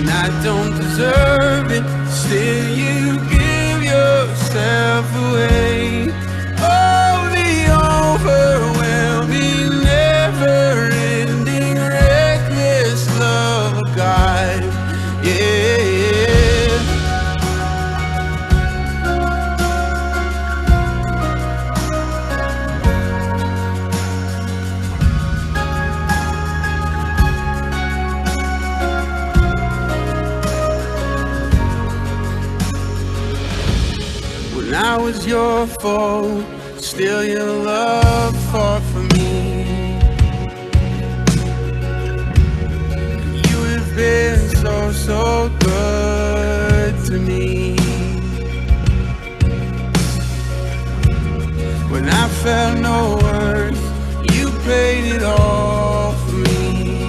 and I don't deserve it. Still you give yourself away. Oh, the overwhelming, never-ending, reckless love of God. Yeah. When I was your foe, still your love fought for me. You have been so good to me. When I felt no worth, you paid it all for me.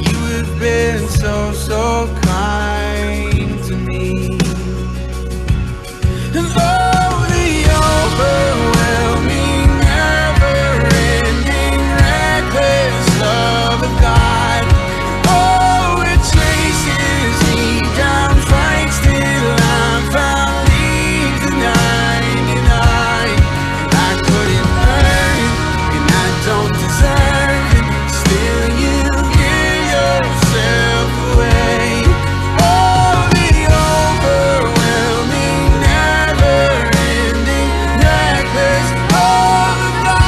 You have been so kind to me. And oh, the overwhelming, never-ending, reckless love of God. Oh, it chases me down, fights till I'm found, leaves the 99. I couldn't earn it, and I don't deserve it. Still you give yourself away. Oh, the overwhelming, never-ending, reckless love of God.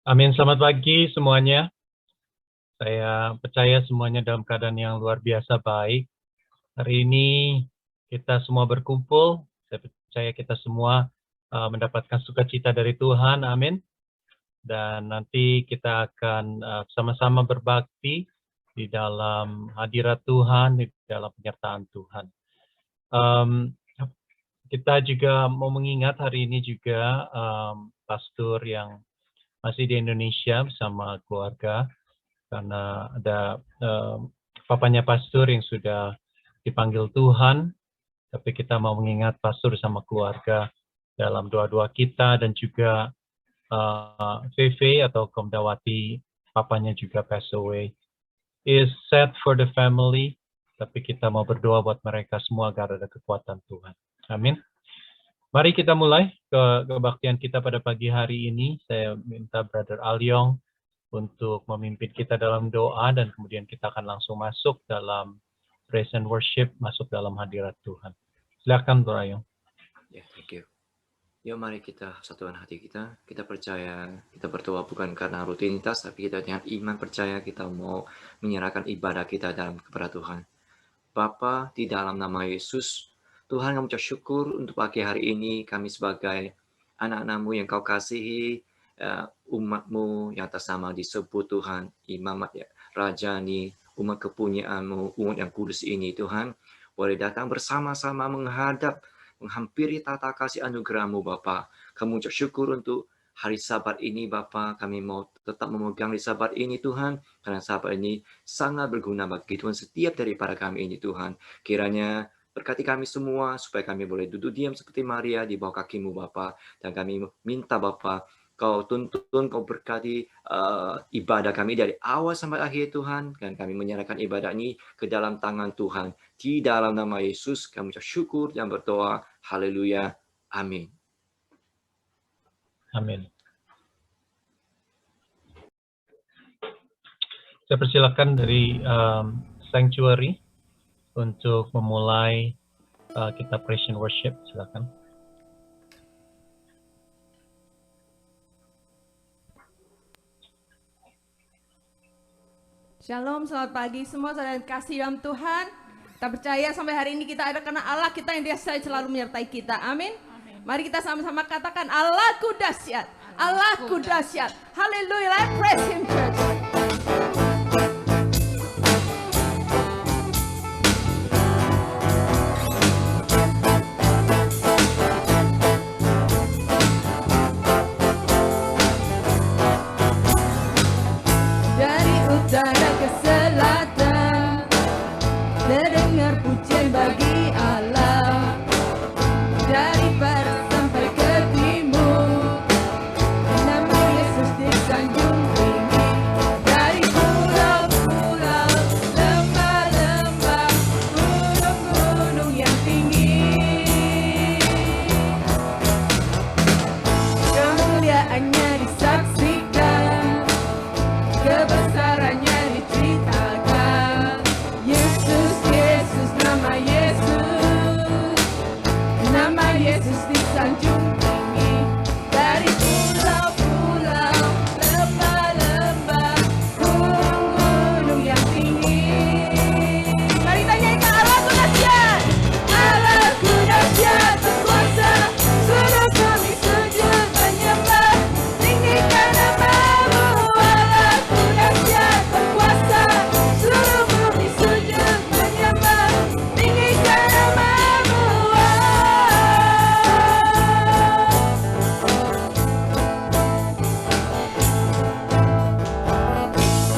Amin, selamat pagi semuanya. Saya percaya semuanya dalam keadaan yang luar biasa baik. Hari ini kita semua berkumpul, saya percaya kita semua mendapatkan sukacita dari Tuhan, amin. Dan nanti kita akan sama-sama berbakti di dalam hadirat Tuhan, di dalam penyertaan Tuhan. Kita juga mau mengingat hari ini juga pastor yang masih di Indonesia bersama keluarga, karena ada papanya pastor yang sudah dipanggil Tuhan, tapi kita mau mengingat pastor bersama keluarga dalam doa-doa kita, dan juga VV atau Komdawati, papanya juga pass away. Is sad for the family, tapi kita mau berdoa buat mereka semua agar ada kekuatan Tuhan. Amin. Mari kita mulai kebaktian kita pada pagi hari ini. Saya minta Brother Alyong untuk memimpin kita dalam doa, dan kemudian kita akan langsung masuk dalam praise and worship, masuk dalam hadirat Tuhan. Silakan Brother Alyong. Ya, thank you. Yuk mari kita satukan hati kita. Kita percaya, kita berdoa bukan karena rutinitas, tapi kita dengan iman percaya kita mau menyerahkan ibadah kita kepada Tuhan. Bapa, di dalam nama Yesus, Tuhan, kami ucap syukur untuk pagi hari ini kami sebagai anak-anak-Mu yang Kau kasihi, umat-Mu yang atas nama disebut Tuhan, imamat rajani, umat kepunyaan-Mu, umat yang kudus ini Tuhan, boleh datang bersama-sama menghampiri tata kasih anugerah-Mu Bapa. Kami ucap syukur untuk hari Sabat ini Bapa, kami mau tetap memegang di Sabat ini Tuhan, karena Sabat ini sangat berguna bagi Tuhan setiap daripada kami ini Tuhan. Kiranya berkati kami semua, supaya kami boleh duduk diam seperti Maria di bawah kaki-Mu Bapa. Dan kami minta Bapa, Kau tuntun, Kau berkati ibadah kami dari awal sampai akhir Tuhan. Dan kami menyerahkan ibadah ini ke dalam tangan Tuhan. Di dalam nama Yesus kami ucap syukur dan berdoa. Haleluya. Amin. Amin. Saya persilakan dari Sanctuary untuk memulai kita praise and worship. Silakan. Shalom, selamat pagi semua saudara yang kasih dalam Tuhan. Kita percaya sampai hari ini kita ada karena Allah kita yang dia selalu menyertai kita. Amin. Mari kita sama-sama katakan Allahku dahsyat. Allahku dahsyat. Haleluya. Let's praise him, church. Dari utara ke selatan, terdengar pujian bagi Allah. Dari barat sampai ke timur, nama Yesus disanjung tinggi. Dari pulau-pulau, lembah-lembah, gunung-gunung yang tinggi, kemuliaannya disaksikan, kebesarannya diceritakan. Yesus, Yesus, nama Yesus disanjung tinggi. Dari pulau-pulau, lembah-lembah, gunung-gunung yang tinggi. Mari tanyakan Allahku dahsyat. Allahku dahsyat, berkuasa, suruh kami sujud menyembah, tinggikan nama-Mu. Allahku dahsyat, berkuasa, suruh kami sujud menyembah, tinggikan nama-Mu.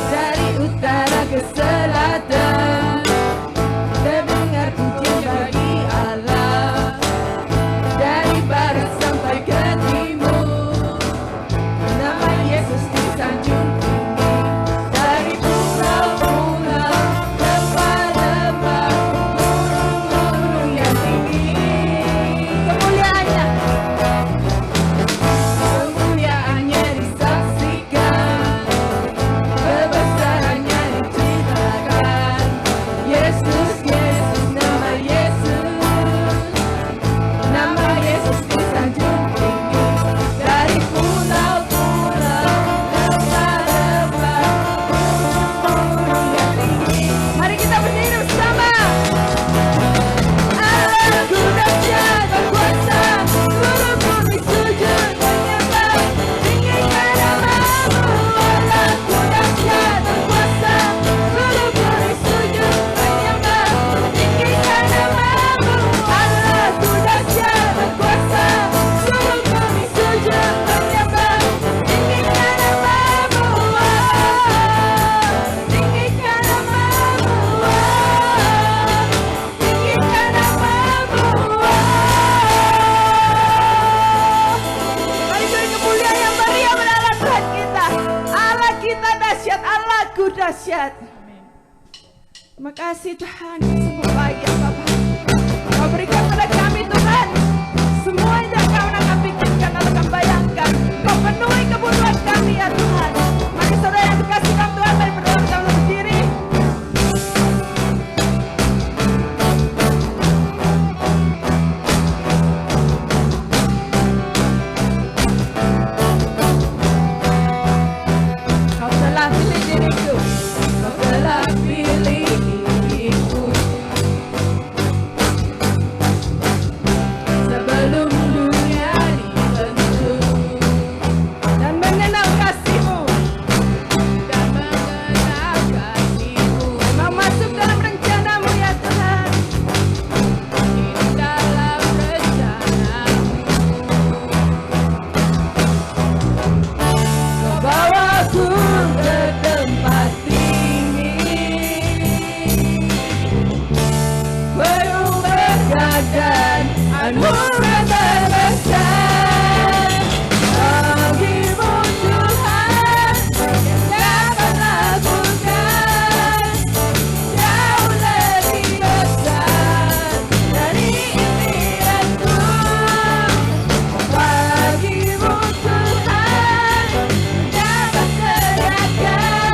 Dari utara ke selatan, terdengar pujian bagi Allah. Dari barat sampai ke timur, nama Yesus disanjung tinggi. Dari pulau-pulau, lembah-lembah, gunung-gunung yang tinggi, kemuliaannya disaksikan, kebesarannya diceritakan. Yesus, Yesus, nama Yesus disanjung tinggi. Dari pulau-pulau, lembah-lembah, gunung-gunung yang tinggi. Mari kita berdiri bersama. Allahku dahsyat, berkuasa, suruh kami sujud menyembah, tinggikan nama-Mu. Allahku dahsyat, berkuasa, suruh kami sujud menyembah, tinggikan nama-Mu. Allahku dahsyat, berkuasa, suruh kami sujud menyembah, tinggikan nama-Mu. Tinggikan nama-Mu. Tinggikan nama-Mu. Mari beri kemuliaan yang meriah pada Tuhan kita. Allah kita dahsyat, Allahku dahsyat. Terima kasih Tuhan, semua baik ya Bapak. Kau berikan pada kami Tuhan semua yang tidak kau akan pikirkan atau akan bayangkan. Kau penuhi kebutuhan kami ya Tuhan. Mari saudara yang dikasih dalam Tuhan, mari berdoa kita berdiri. Kau telah pilih diriku, kau telah pilih diriku. Sebelum dunia dibentuk, dan mengenal kasih-Mu, Memang masuk dalam rencana-Mu ya Tuhan. Hidup dalam rencana-Mu. Kau bawaku ke tempat tinggi, penuh berkat dan anugerah terbesar. Bagi-Mu Tuhan, yang dapat lakukan jauh lebih besar dari impianku. Bagi-Mu Tuhan, dapat serahkan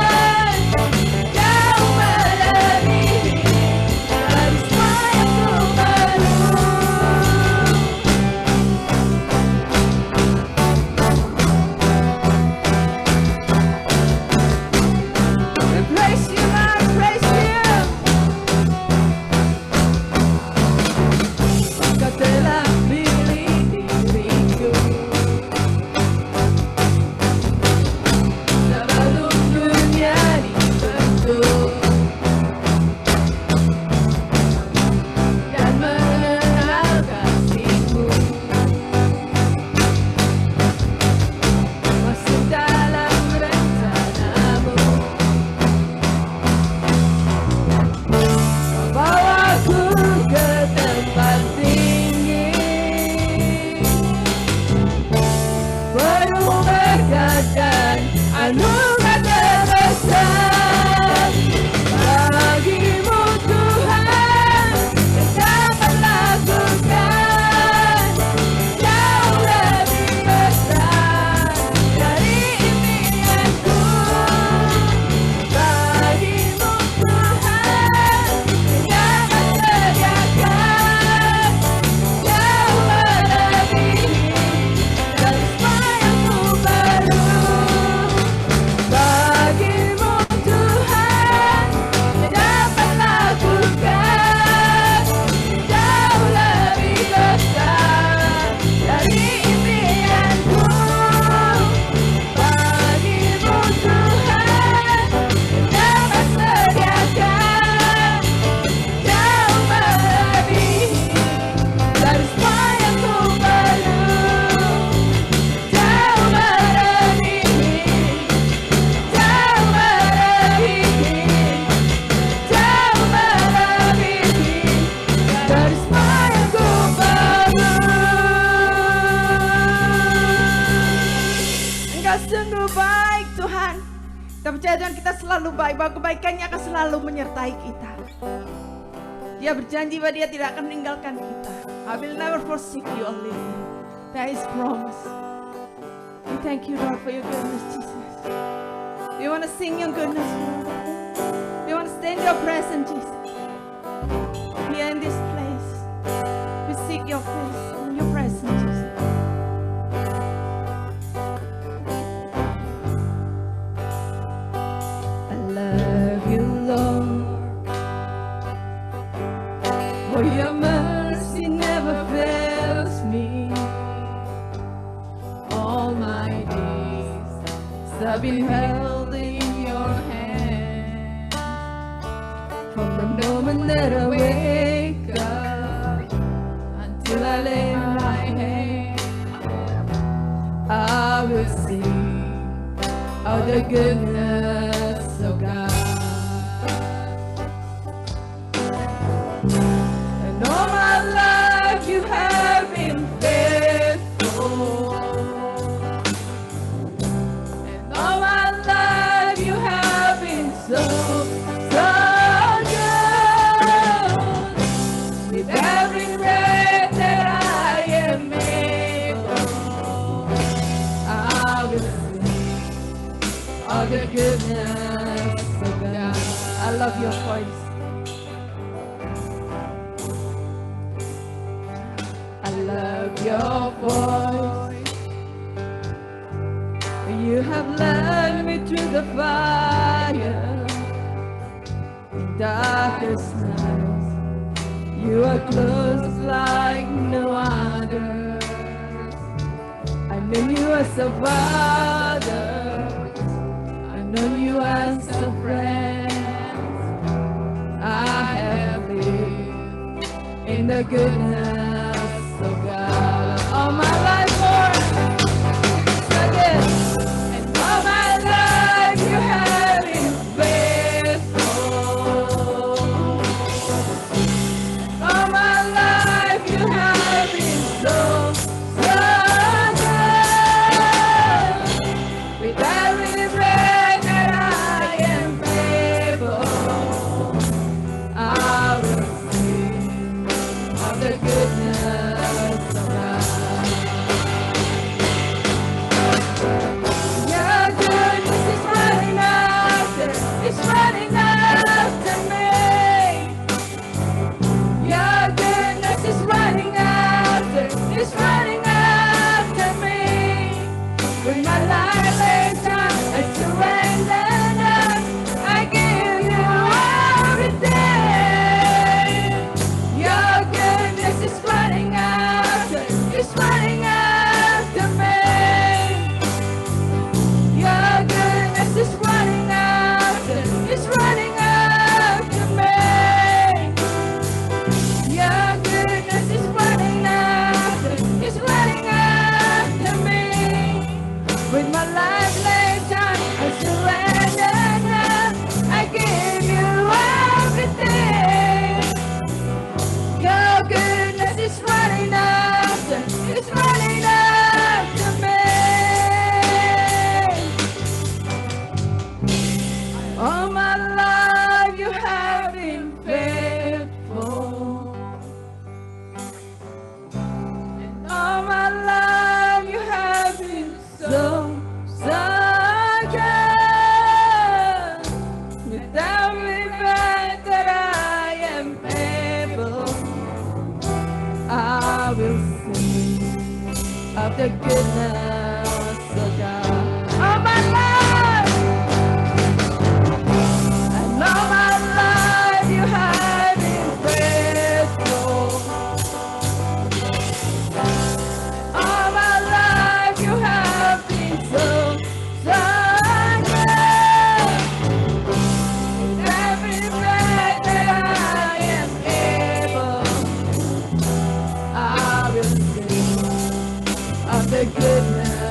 Kita percaya Tuhan, kita selalu baik, bahwa kebaikannya akan selalu menyertai kita. Dia berjanji bahwa dia tidak akan meninggalkan kita. I will never forsake you, O Lord. That is promise. We thank you, Lord, for your goodness, Jesus. We want to sing your goodness, Lord. We want to stand in your presence, Jesus. Here in this place, we seek your face, your presence, Jesus. I love you, Lord, for your mercy never fails me. All my days I've been held in your hand. From the moment that I wake up until I lay my head, I will sing of the goodness of God. And all my life you have been faithful. And all my life you have been so good. With every breath that I am able, I will sing of the goodness of God. I love your voice. I love your voice. You have led me through the fire in darkest nights. You are close like no other. I know you as a father. I know you as a friend. I have lived in the goodness of God all my life, Lord. Again. And all my life you have been faithful. All my life you have been so good. With every breath that I am able, I will sing of the goodness of God. Your goodness is running after me. Your goodness is running after me. When my life lays down, I surrender now. I give you everything. Your goodness is running after me. Your goodness is running after me. Your goodness is running after me. With my life laid down, I surrender now. I give you everything. Your goodness is running after me. All my life you have been faithful. And all my life you have been so good. With every breath that I am able, I will sing of the goodness of God. All my life, and all my life you have been faithful. All my life you have been so good. With every breath that I am able, I will sing of the goodness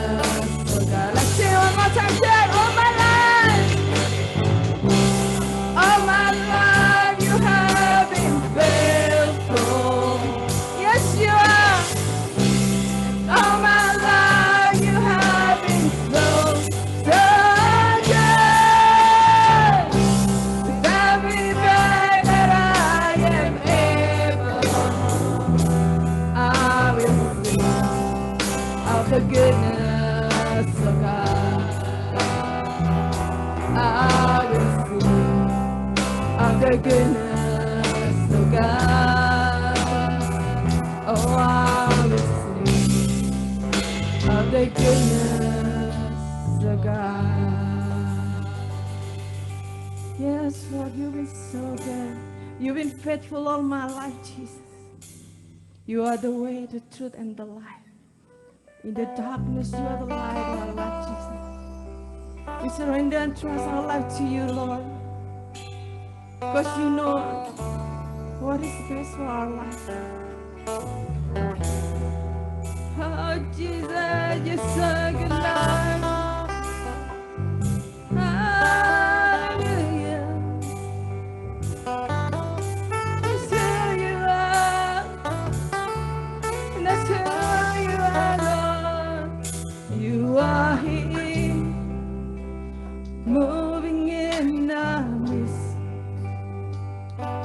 the goodness of God. Oh, I will sing of the goodness of God. Yes, Lord, you've been so good. You've been faithful all my life, Jesus. You are the way, the truth, and the life. In the darkness, you are the light of our life, Jesus. We surrender and trust our life to you, Lord. Because you know what is best for our life. Oh, Jesus, you're so good, Lord. Hallelujah. That's who you are. And that's who you are, Lord. You are here, moving in our midst.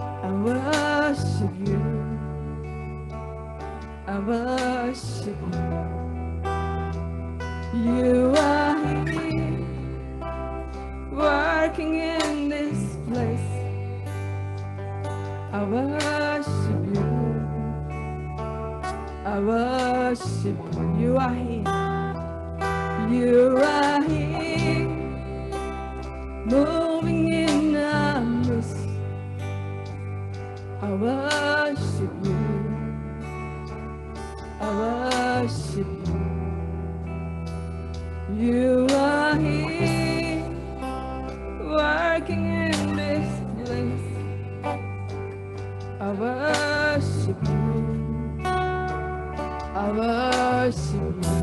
I worship you. I worship you. You are here, working in this place. I worship you. I worship you. You are here. You are here, moving in our midst. I worship you. I worship you. You are here, working in this place. I worship you. I worship you.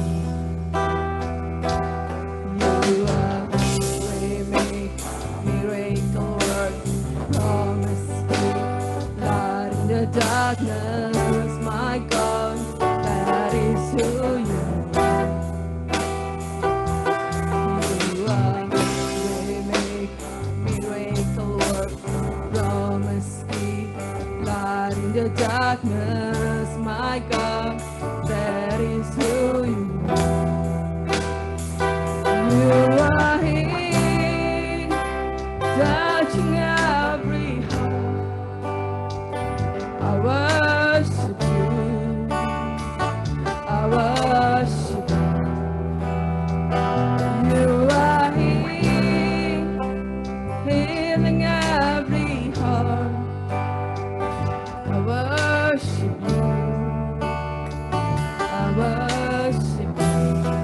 You are waymaker, miracle work, promise keep, light in the darkness, my God, that is who you are. You are waymaker, miracle work, promise keep, light in the darkness, my God, that is who you are. You are here, touching every heart. I worship you. I worship you. You are here, healing every heart. I worship you. I worship you.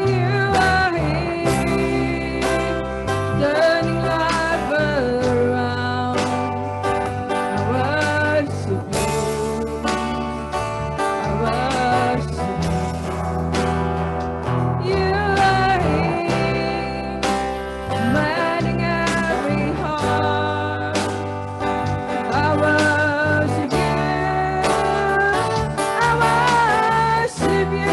You are here, turning life around. I worship you. I worship you. You are here, mending every heart. I worship you. I worship you.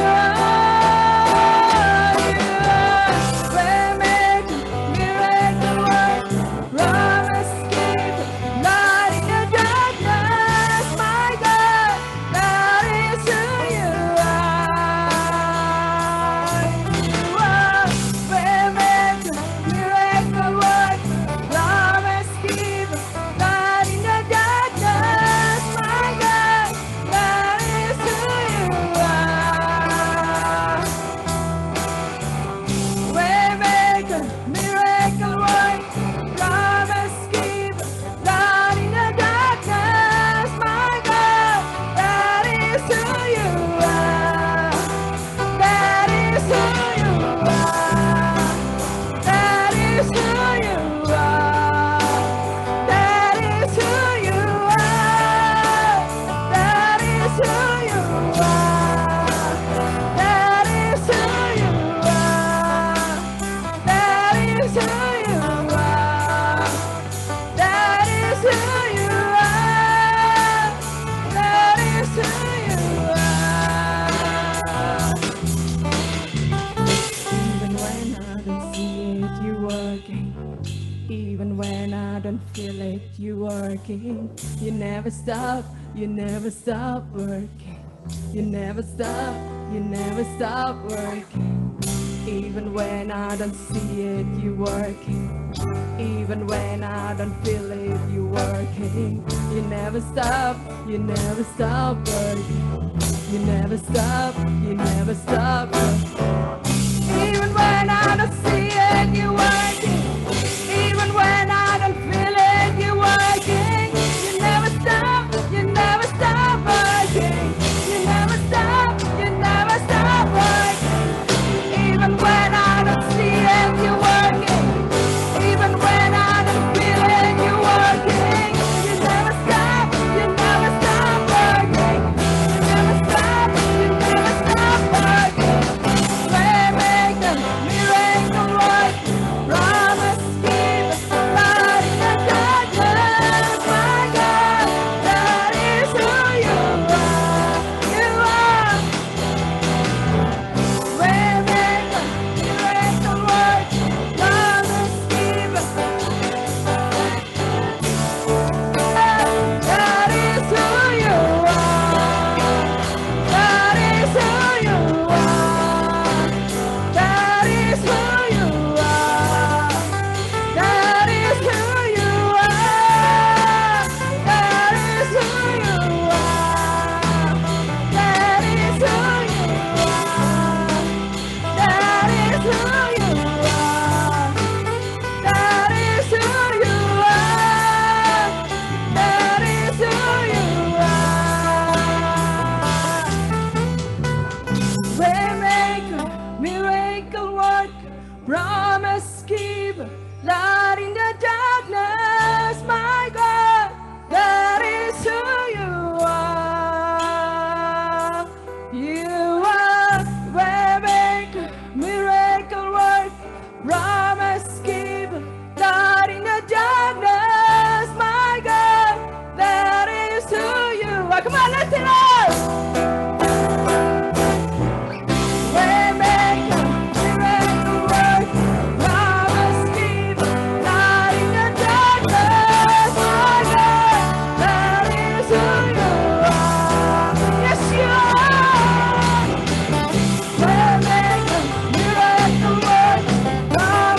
Waymaker, miracle worker, promise keeper, light in the darkness, my God, that is who you are. You are waymaker, miracle worker, promise keeper, light in the darkness, my God, that is who you are. Waymaker, miracle worker, promise keeper, light in the darkness, my God, that is who you are. That is who you are. That is who you are. That is who you are. That is who you are. That is who you are. That is who you are. That is who you are. That is who you are. Even when I don't see it, you working. Even when I don't feel it, you working. You never stop. You never stop working. You never stop. You never stop working. Even when I don't see it, you working. Even when I don't feel it, you working. You never stop working. You never stop working. Even when I don't see it, you working. Even when I don't feel it, you working. You never stop working. You never stop working. Even when I don't see it, you working. Even when I don't feel it, you working. You never stop working. You never stop working. Waymaker, miracle working, promise keeper, light in the darkness, my God, that is who you are. You are. Waymaker, miracle working, promise keeper. That is who you are. That is who you are. That is who you are. That is who you are. That is who you are. That is who you are. That is who you are. That is who you are. That is who you are. Waymaker, miracle worker, promise keeper, light in the darkness, my God, that is who you are. You are waymaker, miracle worker, promise keeper, light in the darkness, my God, that is who you are. Come on, let's sing it. Waymaker, miracle worker, promise keeper, light in the darkness, my God, that is who you are. Yes, you are. Waymaker, miracle worker, promise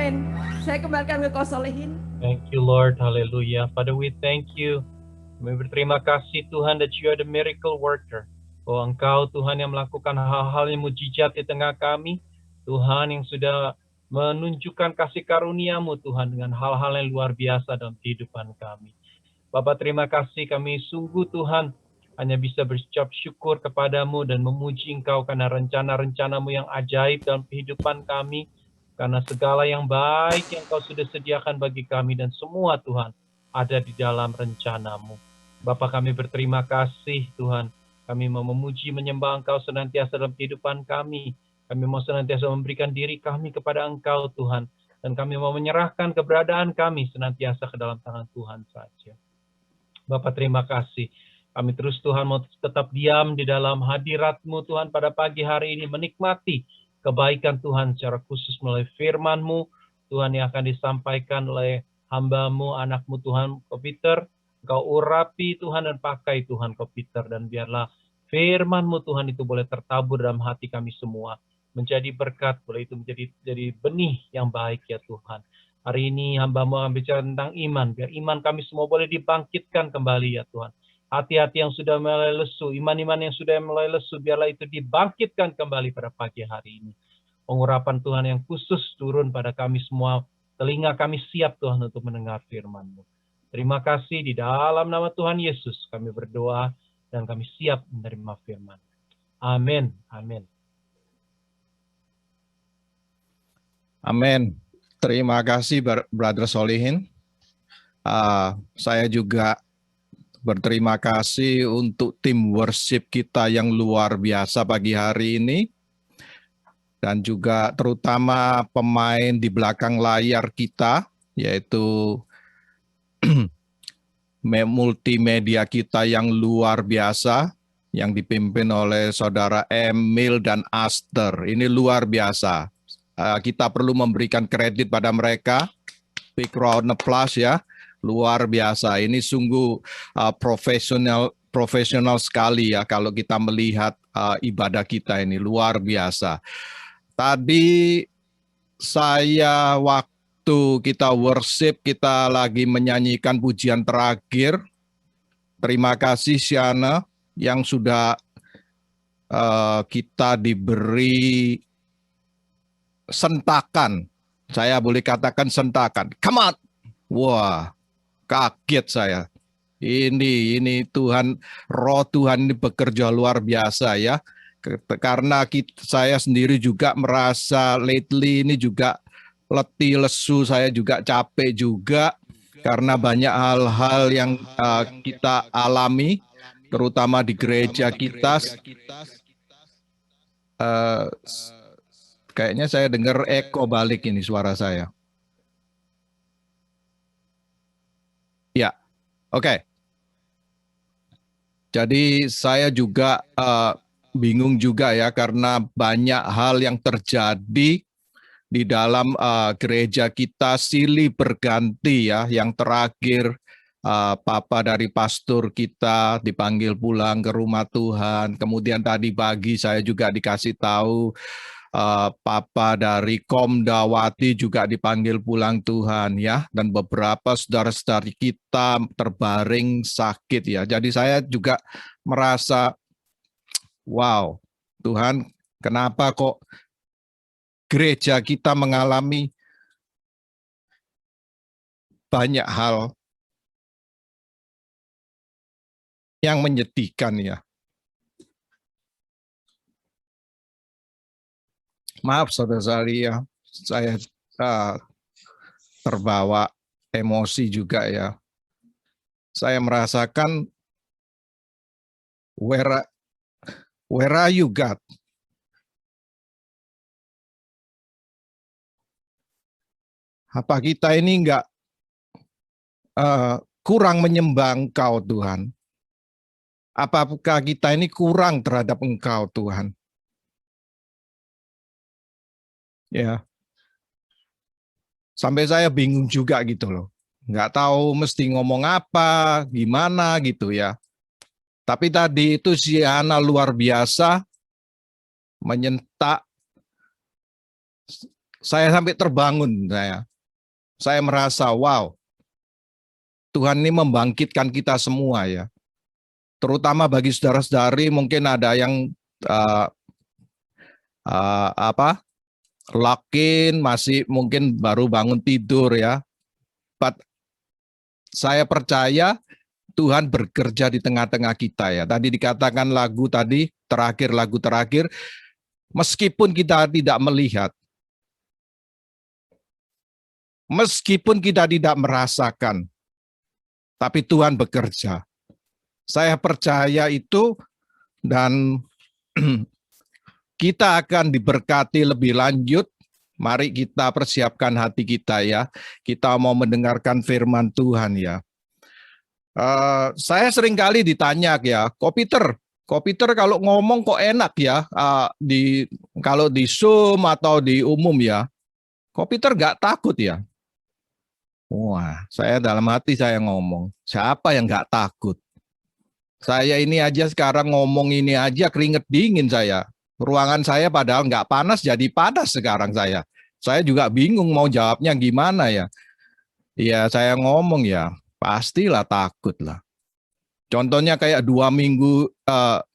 Amin. Saya kembalikan ke Kau Solihin. Thank you, Lord. Hallelujah. Father, we thank you. Kami berterima kasih Tuhan that you are the miracle worker. Oh, Engkau Tuhan yang melakukan hal-hal yang mujizat di tengah kami. Tuhan yang sudah menunjukkan kasih karunia-Mu Tuhan dengan hal-hal yang luar biasa dalam kehidupan kami. Bapak, terima kasih, kami sungguh Tuhan hanya bisa berucap syukur kepadamu dan memuji Engkau karena rencana-rencana-Mu yang ajaib dalam kehidupan kami, karena segala yang baik yang Kau sudah sediakan bagi kami dan semua Tuhan ada di dalam rencana-Mu. Bapak, kami berterima kasih Tuhan, kami mau memuji menyembah Engkau senantiasa dalam kehidupan kami. Kami mau senantiasa memberikan diri kami kepada Engkau Tuhan, dan kami mau menyerahkan keberadaan kami senantiasa ke dalam tangan Tuhan saja. Bapak, terima kasih. Kami terus Tuhan mau tetap diam di dalam hadirat-Mu Tuhan pada pagi hari ini, menikmati kebaikan Tuhan secara khusus melalui firman-Mu Tuhan yang akan disampaikan oleh hamba-Mu, anak-Mu Tuhan, Peter. Engkau urapi Tuhan dan pakai Tuhan Peter, dan biarlah firman-Mu Tuhan itu boleh tertabur dalam hati kami semua, menjadi berkat, boleh itu menjadi benih yang baik ya Tuhan. Hari ini hamba-Mu akan bicara tentang iman, biar iman kami semua boleh dibangkitkan kembali ya Tuhan. Hati-hati yang sudah mulai lesu, iman-iman yang sudah mulai lesu, biarlah itu dibangkitkan kembali pada pagi hari ini. Pengurapan Tuhan yang khusus turun pada kami semua, telinga kami siap Tuhan untuk mendengar firman-Mu. Terima kasih, di dalam nama Tuhan Yesus kami berdoa dan kami siap menerima firman. Amin. Amin. Amin. Terima kasih Brother Solihin. Saya juga berterima kasih untuk tim worship kita yang luar biasa pagi hari ini. Dan juga terutama pemain di belakang layar kita, yaitu multimedia kita yang luar biasa, yang dipimpin oleh Saudara Emil dan Aster. Ini luar biasa. Kita perlu memberikan kredit pada mereka. Big round applause ya. Luar biasa. Ini sungguh profesional sekali ya kalau kita melihat ibadah kita ini. Luar biasa. Tadi saya waktu kita worship, kita lagi menyanyikan pujian terakhir. Terima kasih Siana yang sudah kita diberi sentakan. Saya boleh katakan sentakan. Come on. Wah, kaget saya. Ini Tuhan, roh Tuhan ini bekerja luar biasa ya. Karena saya sendiri juga merasa lately ini juga letih, lesu, saya juga capek juga. Karena banyak hal-hal yang kita alami, terutama di gereja kita. Kayaknya saya dengar eko balik ini suara saya. Ya, oke. Jadi saya juga bingung juga ya karena banyak hal yang terjadi di dalam gereja kita silih berganti ya. Yang terakhir papa dari pastor kita dipanggil pulang ke rumah Tuhan. Kemudian tadi pagi saya juga dikasih tahu papa dari Komdawati juga dipanggil pulang Tuhan ya, dan beberapa saudara-saudari kita terbaring sakit ya. Jadi saya juga merasa wow, Tuhan, kenapa kok gereja kita mengalami banyak hal yang menyedihkan ya. Maaf saudara-saudari ya, saya terbawa emosi juga ya. Saya merasakan where are you God? Apa kita ini enggak kurang menyembah Engkau Tuhan? Apakah kita ini kurang terhadap Engkau Tuhan? Ya, sampai saya bingung juga gitu loh, nggak tahu mesti ngomong apa, gimana gitu ya. Tapi tadi itu si Hana luar biasa menyentak Saya sampai terbangun Saya merasa wow, Tuhan ini membangkitkan kita semua ya. Terutama bagi saudara-saudari mungkin ada yang lock-in, masih mungkin baru bangun tidur ya. But saya percaya Tuhan bekerja di tengah-tengah kita ya. Tadi dikatakan lagu terakhir, meskipun kita tidak melihat, meskipun kita tidak merasakan, tapi Tuhan bekerja. Saya percaya itu dan kita akan diberkati lebih lanjut. Mari kita persiapkan hati kita ya. Kita mau mendengarkan firman Tuhan ya. Saya sering kali ditanya ya, Kopiter kalau ngomong kok enak ya, kalau di Zoom atau di umum ya, Kopiter nggak takut ya? Wah, saya dalam hati saya ngomong, siapa yang nggak takut? Saya ini aja sekarang ngomong ini aja keringet dingin saya. Ruangan saya padahal nggak panas jadi panas sekarang saya. Saya juga bingung mau jawabnya gimana ya. Ya saya ngomong ya, pastilah takut lah. Contohnya kayak 2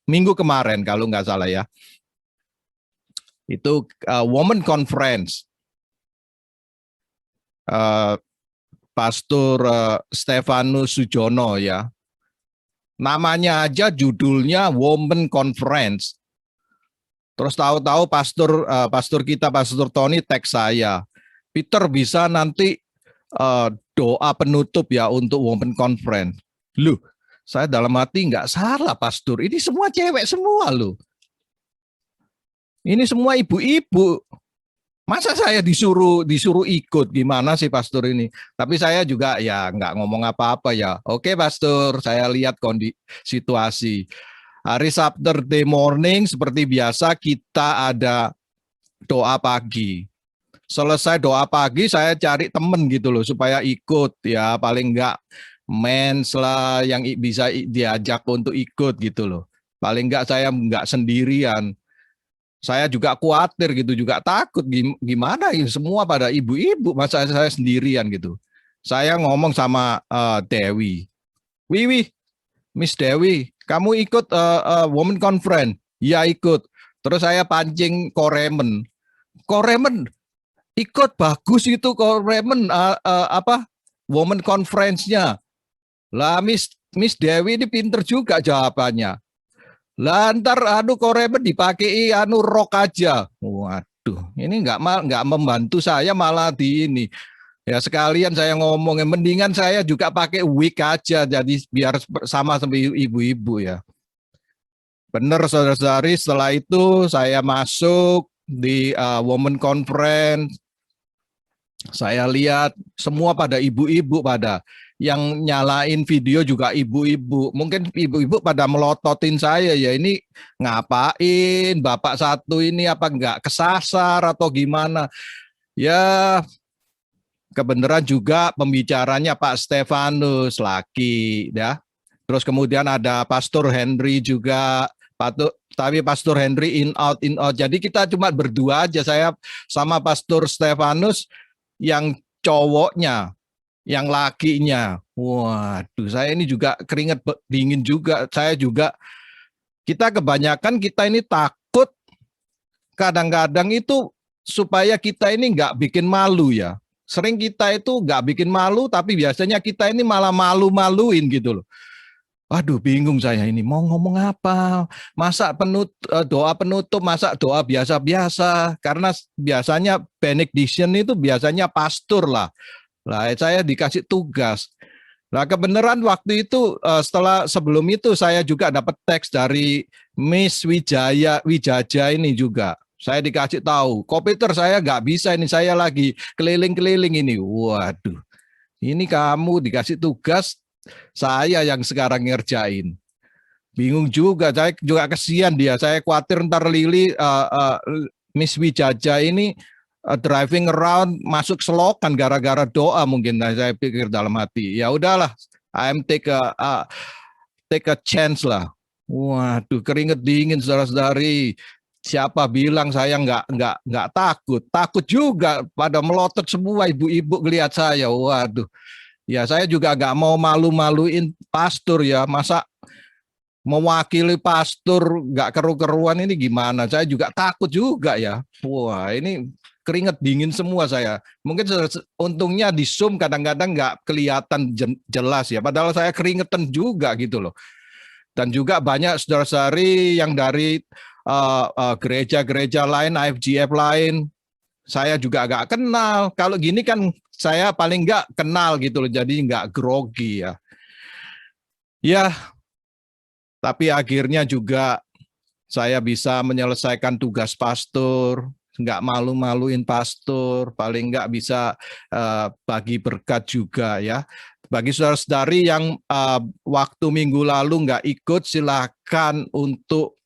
minggu kemarin kalau nggak salah ya. Itu Women Conference. Pastor Stefanus Sujono ya. Namanya aja judulnya Women Conference. Terus tahu-tahu pastor kita, Pastor Tony teks saya. Peter bisa nanti doa penutup ya untuk Women Conference. Loh, saya dalam hati nggak salah pastor. Ini semua cewek semua loh. Ini semua ibu-ibu. Masa saya disuruh ikut, gimana sih pastor ini? Tapi saya juga ya nggak ngomong apa-apa ya. Oke pastor, saya lihat situasi. Hari Saturday morning seperti biasa kita ada doa pagi. Selesai doa pagi saya cari temen gitu loh supaya ikut ya, paling nggak mens lah yang bisa diajak untuk ikut gitu loh. Paling nggak saya nggak sendirian. Saya juga khawatir gitu, juga takut gimana ini semua pada ibu-ibu, masa saya sendirian gitu. Saya ngomong sama Dewi, Wiwi, Miss Dewi, kamu ikut Women Conference? Ya ikut. Terus saya pancing Koremen, ikut bagus itu Koremen Women Conference-nya. Lah Miss Dewi ini pinter juga jawabannya. Lah ntar Koremen dipakai rok aja. Waduh, ini nggak membantu saya malah di ini. Ya sekalian saya ngomong, mendingan saya juga pakai wig aja, jadi biar sama ibu-ibu ya. Bener saudara-saudari, setelah itu saya masuk di Women Conference. Saya lihat semua pada ibu-ibu pada. Yang nyalain video juga ibu-ibu. Mungkin ibu-ibu pada melototin saya ya, ini ngapain bapak satu ini, apa enggak kesasar atau gimana. Ya kebenaran juga pembicaranya Pak Stefanus laki ya. Terus kemudian ada Pastor Henry juga, tapi Pastor Henry in out. Jadi kita cuma berdua aja, saya sama Pastor Stefanus yang cowoknya, yang lakinya. Waduh, saya ini juga keringat dingin juga. Kita kebanyakan kita ini takut kadang-kadang itu supaya kita ini nggak bikin malu ya. Sering kita itu nggak bikin malu, tapi biasanya kita ini malah malu-maluin gitu loh. Aduh, bingung saya ini mau ngomong apa. Masa doa penutup, masa doa biasa-biasa. Karena biasanya benediction itu biasanya pastor lah. Lah saya dikasih tugas. Nah kebenaran waktu itu sebelum itu saya juga dapat teks dari Miss Wijaja ini juga. Saya dikasih tahu, Kopiter saya nggak bisa ini, saya lagi keliling-keliling ini. Waduh, ini kamu dikasih tugas, saya yang sekarang ngerjain. Bingung juga, saya juga kesian dia. Saya khawatir ntar Miss Wijaja ini driving around masuk selokan gara-gara doa mungkin. Nah, saya pikir dalam hati, ya udahlah, take a chance lah. Waduh, keringet dingin saudara-saudari. Siapa bilang saya nggak takut? Takut juga, pada melotot semua ibu-ibu ngelihat saya. Waduh, ya saya juga nggak mau malu-maluin pastor ya. Masa mewakili pastor nggak keru-keruan ini gimana? Saya juga takut juga ya. Wah, ini keringet dingin semua saya. Mungkin untungnya di Zoom kadang-kadang nggak kelihatan jelas ya. Padahal saya keringetan juga gitu loh. Dan juga banyak saudara-saudari yang dari gereja-gereja lain, IFGF lain, saya juga agak kenal. Kalau gini kan saya paling nggak kenal gitu loh, jadi nggak grogi ya. Ya, tapi akhirnya juga saya bisa menyelesaikan tugas pastor, nggak malu-maluin pastor, paling nggak bisa bagi berkat juga ya. Bagi saudara-saudari yang waktu minggu lalu nggak ikut, silakan untuk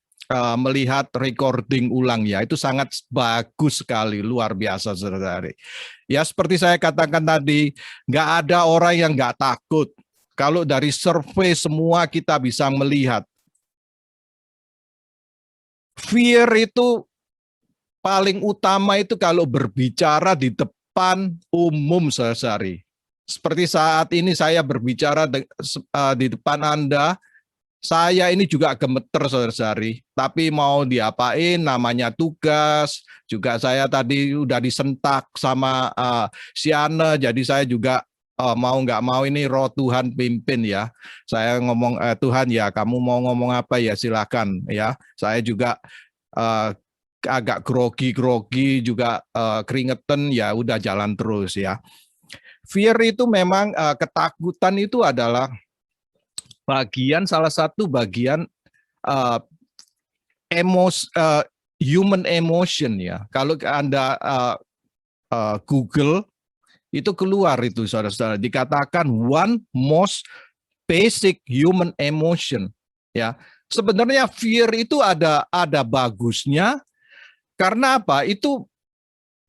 melihat recording ulang ya. Itu sangat bagus sekali, luar biasa saudara-saudari. Ya seperti saya katakan tadi, nggak ada orang yang nggak takut. Kalau dari survei semua kita bisa melihat, fear itu paling utama itu kalau berbicara di depan umum saudara-saudari. Seperti saat ini saya berbicara di depan Anda, saya ini juga gemeter saudara-saudari. Tapi mau diapain, namanya tugas. Juga saya tadi udah disentak sama Siana, jadi saya juga mau nggak mau ini roh Tuhan pimpin ya. Saya ngomong Tuhan ya, kamu mau ngomong apa ya silakan ya. Saya juga agak grogi-grogi juga keringetan ya udah jalan terus ya. Fear itu memang ketakutan itu adalah salah satu bagian human emotion ya. Kalau Anda Google itu keluar itu saudara-saudara, dikatakan one most basic human emotion ya. Sebenarnya fear itu ada bagusnya karena apa? Itu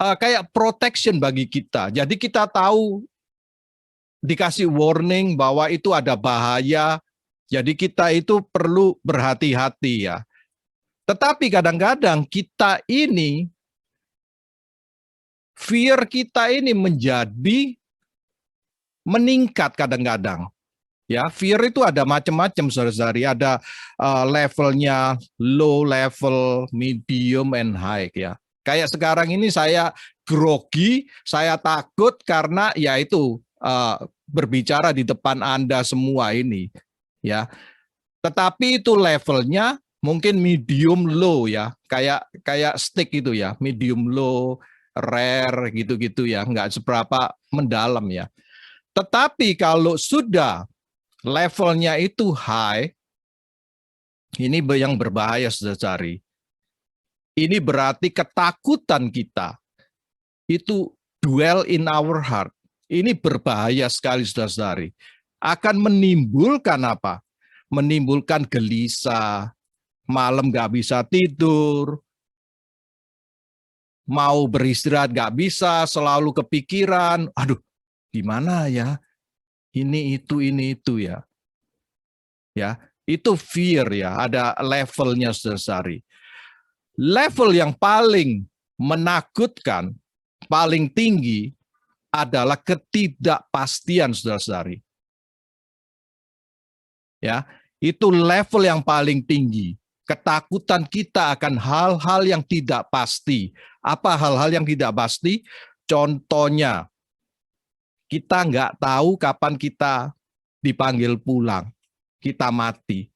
kayak protection bagi kita. Jadi kita tahu dikasih warning bahwa itu ada bahaya. Jadi kita itu perlu berhati-hati ya. Tetapi kadang-kadang kita ini, fear kita ini menjadi meningkat kadang-kadang. Ya, fear itu ada macam-macam saudara-saudari. Ada levelnya low level, medium, and high ya. Kayak sekarang ini saya grogi, saya takut karena ya itu berbicara di depan Anda semua ini ya. Tetapi itu levelnya mungkin medium low ya, kayak stick itu ya, medium low, rare gitu-gitu ya, nggak seberapa mendalam ya. Tetapi kalau sudah levelnya itu high, ini yang berbahaya saudara-saudari. Ini berarti ketakutan kita itu dwell in our heart. Ini berbahaya sekali saudara-saudari. Akan menimbulkan apa? Menimbulkan gelisah, malam nggak bisa tidur, mau beristirahat nggak bisa, selalu kepikiran, aduh gimana ya, ini itu ya. Ya, itu fear ya, ada levelnya saudara-saudari. Level yang paling menakutkan, paling tinggi adalah ketidakpastian saudara-saudari. Ya, itu level yang paling tinggi. Ketakutan kita akan hal-hal yang tidak pasti. Apa hal-hal yang tidak pasti? Contohnya, kita nggak tahu kapan kita dipanggil pulang, kita mati.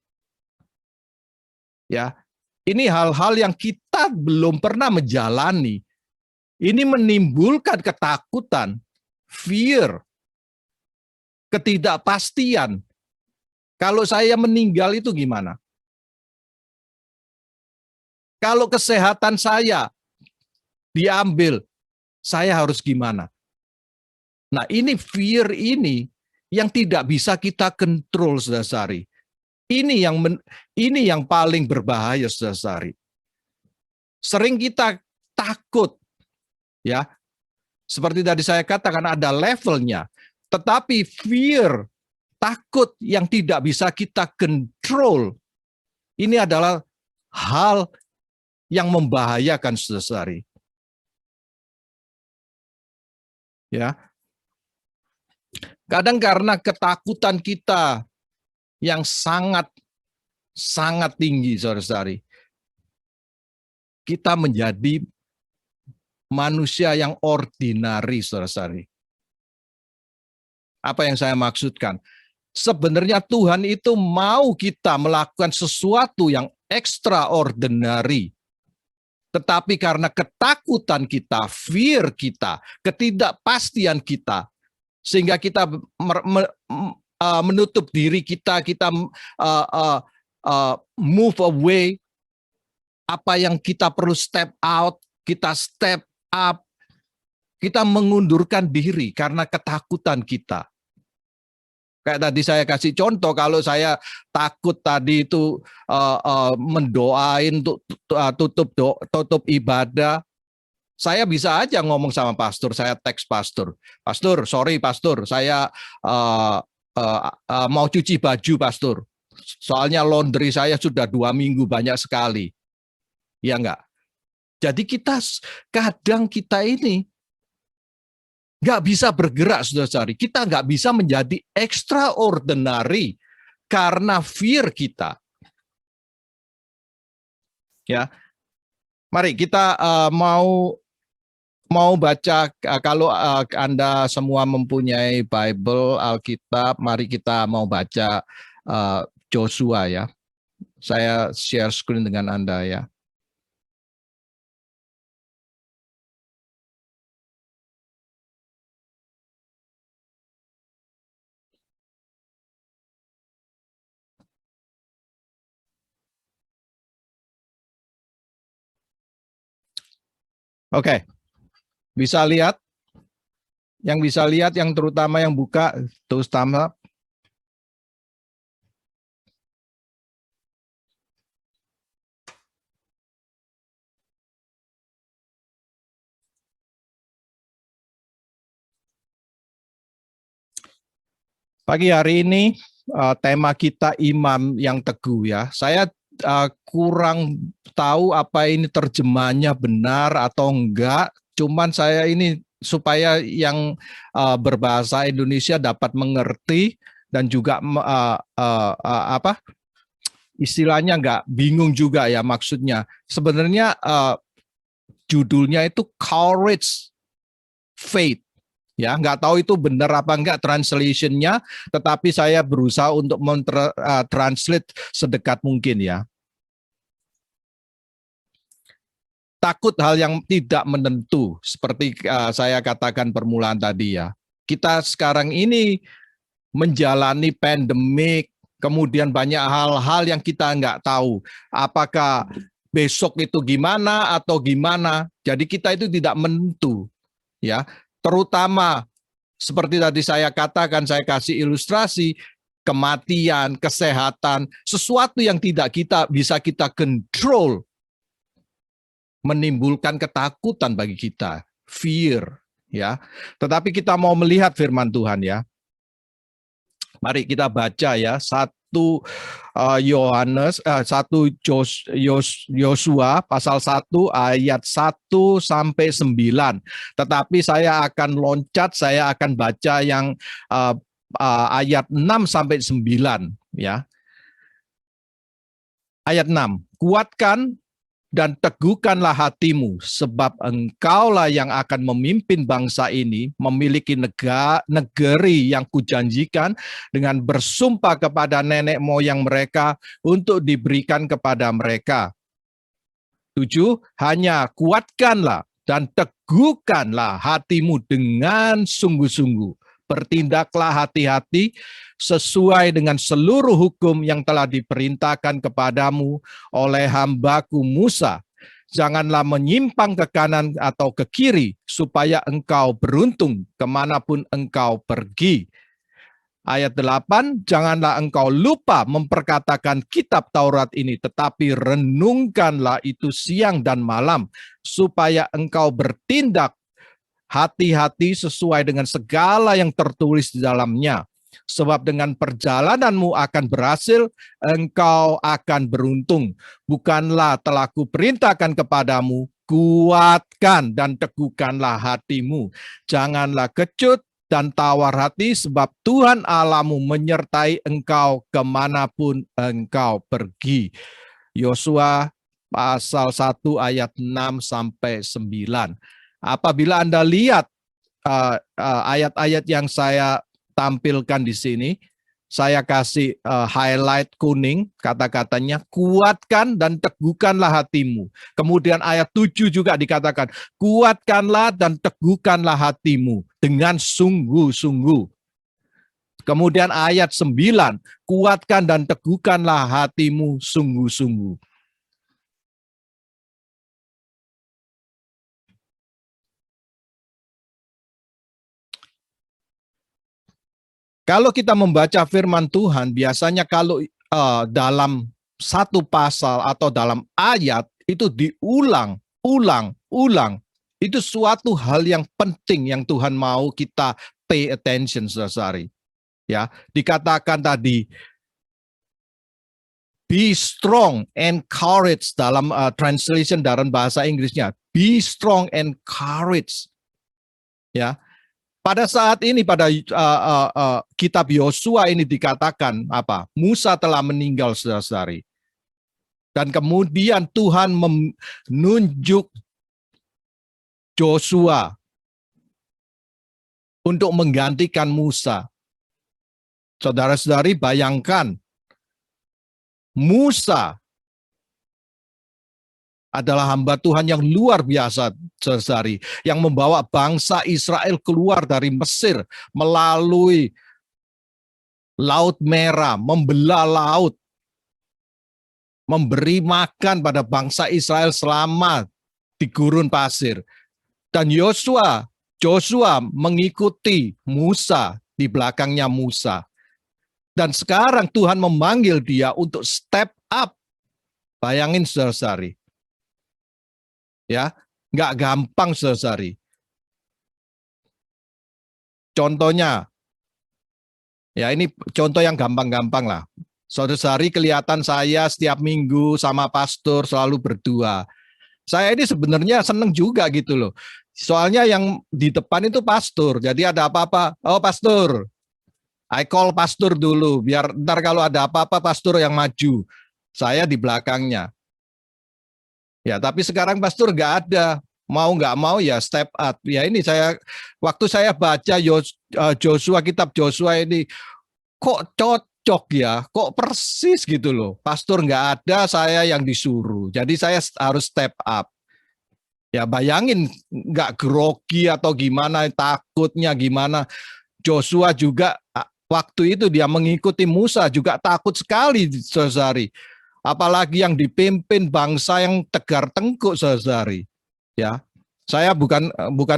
Ya, ini hal-hal yang kita belum pernah menjalani. Ini menimbulkan ketakutan, fear, ketidakpastian. Kalau saya meninggal itu gimana? Kalau kesehatan saya diambil, saya harus gimana? Nah, ini fear ini yang tidak bisa kita kontrol, saudara-saudari. Ini yang paling berbahaya, saudara-saudari. Sering kita takut, ya. Seperti tadi saya katakan ada levelnya. Tetapi fear, takut yang tidak bisa kita kontrol, ini adalah hal yang membahayakan, saudara-saudari. Ya. Kadang karena ketakutan kita yang sangat tinggi, saudara-saudari, kita menjadi manusia yang ordinari, saudara-saudari. Apa yang saya maksudkan? Sebenarnya Tuhan itu mau kita melakukan sesuatu yang extraordinary. Tetapi karena ketakutan kita, fear kita, ketidakpastian kita, sehingga kita menutup diri kita move away. Apa yang kita perlu step out, kita step up, kita mengundurkan diri karena ketakutan kita. Kayak tadi saya kasih contoh, kalau saya takut tadi itu mendoain tutup ibadah, saya bisa aja ngomong sama pastor, saya teks pastor, sorry pastor, saya mau cuci baju pastor, soalnya laundry saya sudah 2 minggu banyak sekali. Ya enggak? Jadi kadang kita ini nggak bisa bergerak, saudara-saudari. Kita nggak bisa menjadi extraordinary karena fear kita. Ya, mari kita mau baca, kalau Anda semua mempunyai Bible, Alkitab, mari kita mau baca Joshua ya. Saya share screen dengan Anda ya. Oke, bisa lihat? Yang bisa lihat, yang terutama yang buka, terus thumbs up. Pagi hari ini tema kita imam yang teguh ya. Saya kurang tahu apa ini terjemahannya benar atau enggak. Cuman saya ini supaya yang berbahasa Indonesia dapat mengerti dan juga istilahnya enggak bingung juga ya maksudnya. Sebenarnya judulnya itu Courage, Faith. Ya, nggak tahu itu benar apa enggak translation-nya, tetapi saya berusaha untuk translate sedekat mungkin ya. Takut hal yang tidak menentu, seperti saya katakan permulaan tadi ya. Kita sekarang ini menjalani pandemik, kemudian banyak hal-hal yang kita nggak tahu. Apakah besok itu gimana atau gimana? Jadi kita itu tidak menentu, ya. Terutama seperti tadi saya katakan, saya kasih ilustrasi, kematian, kesehatan, sesuatu yang tidak bisa kita control, menimbulkan ketakutan bagi kita, fear, ya. Tetapi kita mau melihat firman Tuhan ya. Mari kita baca ya, 1 Yosua pasal 1 ayat 1 sampai 9. Tetapi saya akan loncat, saya akan baca yang ayat 6 sampai 9 ya. Ayat 6. Kuatkan dan teguhkanlah hatimu, sebab engkaulah yang akan memimpin bangsa ini memiliki negeri yang kujanjikan dengan bersumpah kepada nenek moyang mereka untuk diberikan kepada mereka. 7. Hanya kuatkanlah dan teguhkanlah hatimu dengan sungguh-sungguh. Bertindaklah hati-hati sesuai dengan seluruh hukum yang telah diperintahkan kepadamu oleh hambaku Musa. Janganlah menyimpang ke kanan atau ke kiri, supaya engkau beruntung kemanapun engkau pergi. Ayat 8, janganlah engkau lupa memperkatakan kitab Taurat ini, tetapi renungkanlah itu siang dan malam, supaya engkau bertindak hati-hati sesuai dengan segala yang tertulis di dalamnya. Sebab dengan perjalananmu akan berhasil, engkau akan beruntung. Bukanlah telah kuperintahkan kepadamu, kuatkan dan teguhkanlah hatimu. Janganlah kecut dan tawar hati, sebab Tuhan Allahmu menyertai engkau kemanapun engkau pergi. Yosua pasal 1 ayat 6 sampai 9. Apabila Anda lihat ayat-ayat yang saya tampilkan di sini, saya kasih highlight kuning, kata-katanya kuatkan dan teguhkanlah hatimu. Kemudian ayat 7 juga dikatakan, kuatkanlah dan teguhkanlah hatimu dengan sungguh-sungguh. Kemudian ayat 9, kuatkan dan teguhkanlah hatimu sungguh-sungguh. Kalau kita membaca firman Tuhan, biasanya kalau dalam satu pasal atau dalam ayat itu diulang, ulang. Itu suatu hal yang penting yang Tuhan mau kita pay attention, saudara-saudari. Ya, dikatakan tadi, be strong and courage dalam translation dalam bahasa Inggrisnya. Be strong and courage. Ya. Pada saat ini pada kitab Yosua ini dikatakan apa? Musa telah meninggal, saudara-saudari. Dan kemudian Tuhan menunjuk Joshua untuk menggantikan Musa. Saudara-saudari, bayangkan Musa adalah hamba Tuhan yang luar biasa, saudari, yang membawa bangsa Israel keluar dari Mesir melalui Laut Merah, membelah laut, memberi makan pada bangsa Israel selama di gurun pasir. Dan Joshua mengikuti Musa, di belakangnya Musa. Dan sekarang Tuhan memanggil dia untuk step up. Bayangin, saudari. Ya, nggak gampang, saudari. Contohnya, ya ini contoh yang gampang-gampang lah. Saudari, kelihatan saya setiap minggu sama pastor selalu berdua. Saya ini sebenarnya seneng juga gitu loh. Soalnya yang di depan itu pastor. Jadi ada apa-apa, oh pastor, I call pastor dulu. Biar ntar kalau ada apa-apa pastor yang maju. Saya di belakangnya. Ya, tapi sekarang pastor nggak ada. Mau nggak mau ya step up. Ya ini waktu saya baca Joshua, kitab Joshua ini, kok cocok ya, kok persis gitu loh. Pastor nggak ada, saya yang disuruh. Jadi saya harus step up. Ya bayangin, nggak grogi atau gimana, takutnya gimana. Joshua juga waktu itu dia mengikuti Musa juga takut sekali, saudari. Apalagi yang dipimpin bangsa yang tegar tengkuk, saudari. Ya, saya bukan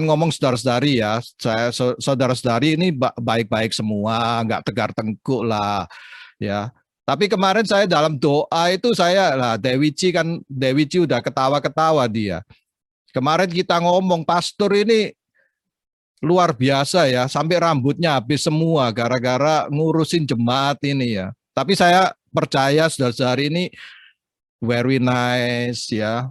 ngomong saudara-saudari ya. Saya saudara-saudari ini baik-baik semua, nggak tegar tengkuk lah. Ya, tapi kemarin saya dalam doa itu Dewi Ci udah ketawa-ketawa dia. Kemarin kita ngomong pastor ini luar biasa ya, sampai rambutnya habis semua gara-gara ngurusin jemaat ini ya. Tapi saya percaya saudara-saudari ini very nice ya,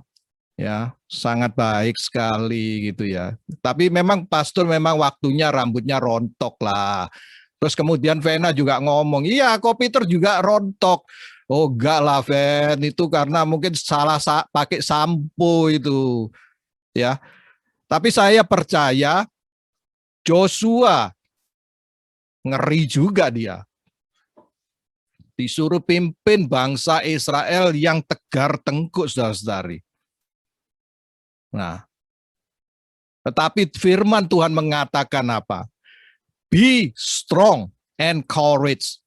sangat baik sekali gitu ya. Tapi memang pastor memang waktunya rambutnya rontok lah. Terus kemudian Vena juga ngomong, iya kok Peter juga rontok. Oh enggak lah Ven, itu karena mungkin salah pakai sampo itu ya. Tapi saya percaya Joshua ngeri juga dia. Disuruh pimpin bangsa Israel yang tegar tengkuk, saudara-saudari. Nah, tetapi firman Tuhan mengatakan apa? Be strong and courage.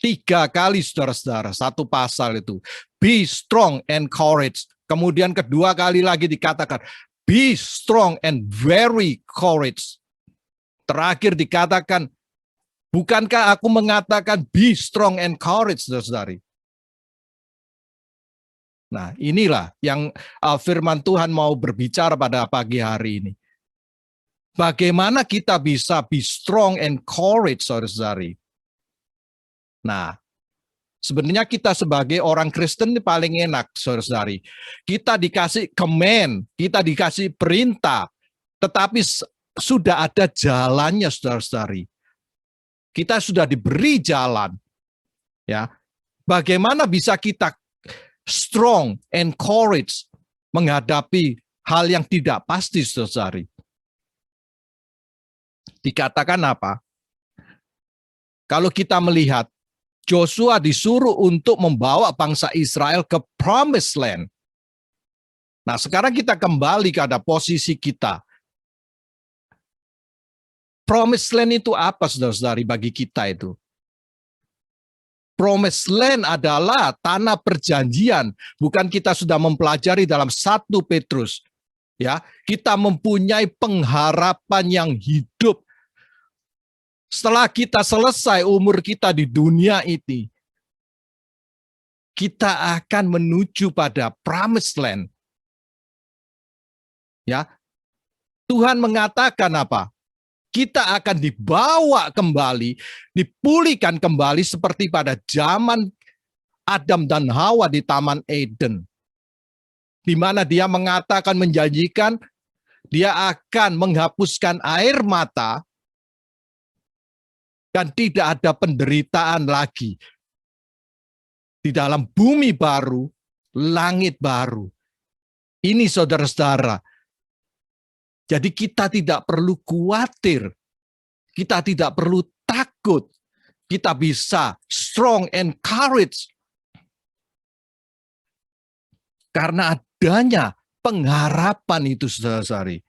3 kali, saudara-saudara, satu pasal itu. Be strong and courage. Kemudian kedua kali lagi dikatakan, be strong and very courage. Terakhir dikatakan, bukankah aku mengatakan be strong and courage, saudari? Nah, inilah yang firman Tuhan mau berbicara pada pagi hari ini. Bagaimana kita bisa be strong and courage, saudara-saudari? Nah, sebenarnya kita sebagai orang Kristen ini paling enak, saudara-saudari. Kita dikasih command, kita dikasih perintah, tetapi sudah ada jalannya, saudara-saudari. Kita sudah diberi jalan. Ya, bagaimana bisa kita strong and courage menghadapi hal yang tidak pasti, saudara-saudari? Dikatakan apa? Kalau kita melihat Joshua disuruh untuk membawa bangsa Israel ke Promised Land. Nah, sekarang kita kembali kepada posisi kita. Promised Land itu apa, saudara-saudari, bagi kita itu? Promised Land adalah tanah perjanjian. Bukan kita sudah mempelajari dalam 1 Petrus. Ya, kita mempunyai pengharapan yang hidup. Setelah kita selesai umur kita di dunia ini, kita akan menuju pada Promised Land. Ya, Tuhan mengatakan apa? Kita akan dibawa kembali, dipulihkan kembali seperti pada zaman Adam dan Hawa di Taman Eden. Di mana dia mengatakan, menjanjikan, dia akan menghapuskan air mata, dan tidak ada penderitaan lagi. Di dalam bumi baru, langit baru. Ini saudara-saudara. Jadi kita tidak perlu khawatir. Kita tidak perlu takut. Kita bisa strong and courage. Karena adanya pengharapan itu, saudara-saudari.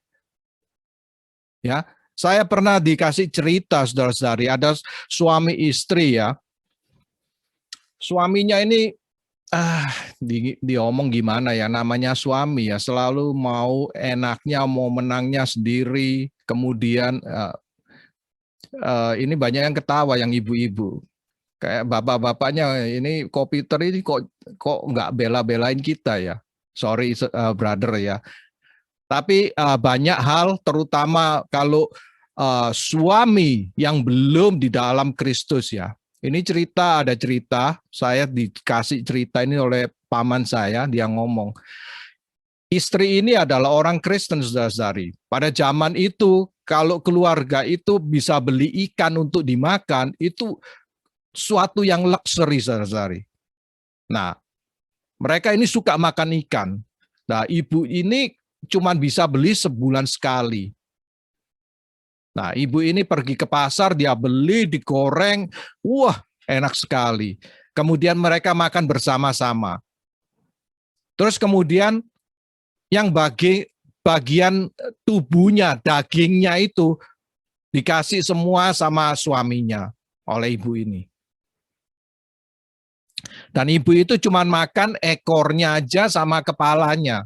Ya, saya pernah dikasih cerita, saudara-saudari, ada suami istri ya. Suaminya ini diomong gimana ya, namanya suami ya, selalu mau enaknya, mau menangnya sendiri. Kemudian ini banyak yang ketawa, yang ibu-ibu. Kayak bapak-bapaknya, ini Kopiter ini kok nggak bela-belain kita ya. Sorry brother ya. Tapi banyak hal, terutama kalau suami yang belum di dalam Kristus ya. Ini ada cerita, saya dikasih cerita ini oleh paman saya, dia ngomong. Istri ini adalah orang Kristen, saudara-saudari. Pada zaman itu, kalau keluarga itu bisa beli ikan untuk dimakan, itu suatu yang luxury, saudara-saudari. Nah, mereka ini suka makan ikan. Nah, ibu ini cuma bisa beli sebulan sekali. Nah, ibu ini pergi ke pasar, dia beli, digoreng, wah enak sekali. Kemudian mereka makan bersama-sama. Terus kemudian yang bagian tubuhnya, dagingnya itu dikasih semua sama suaminya oleh ibu ini. Dan ibu itu cuma makan ekornya aja sama kepalanya.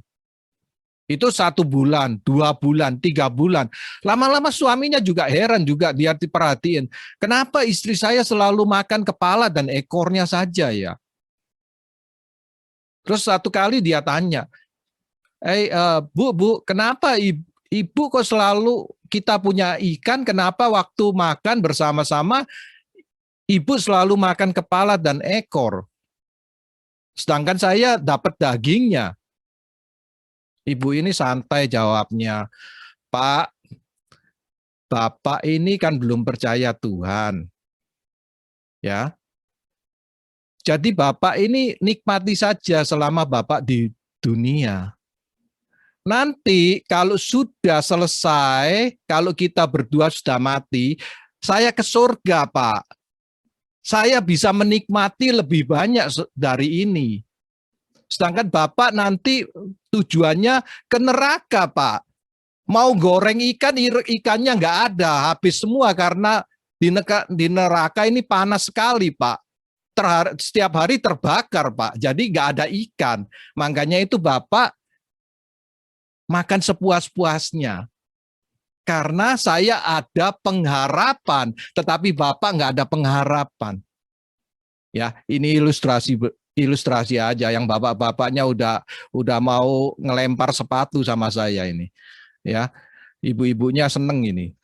Itu 1 bulan, 2 bulan, 3 bulan. Lama-lama suaminya juga heran juga, dia diperhatiin. Kenapa istri saya selalu makan kepala dan ekornya saja ya? Terus satu kali dia tanya, Bu, kenapa ibu kok selalu kita punya ikan, kenapa waktu makan bersama-sama ibu selalu makan kepala dan ekor? Sedangkan saya dapat dagingnya. Ibu ini santai jawabnya, Pak, Bapak ini kan belum percaya Tuhan. Ya. Jadi Bapak ini nikmati saja selama Bapak di dunia. Nanti kalau sudah selesai, kalau kita berdua sudah mati, saya ke surga, Pak. Saya bisa menikmati lebih banyak dari ini. Sedangkan Bapak nanti tujuannya ke neraka, Pak. Mau goreng ikan, ikannya nggak ada, habis semua karena di neraka ini panas sekali, Pak. Setiap hari terbakar, Pak. Jadi nggak ada ikan. Makanya itu Bapak makan sepuas-puasnya. Karena saya ada pengharapan, tetapi Bapak nggak ada pengharapan. Ya, ini ilustrasi aja, yang bapak-bapaknya udah mau ngelempar sepatu sama saya ini. Ya. Ibu-ibunya seneng ini.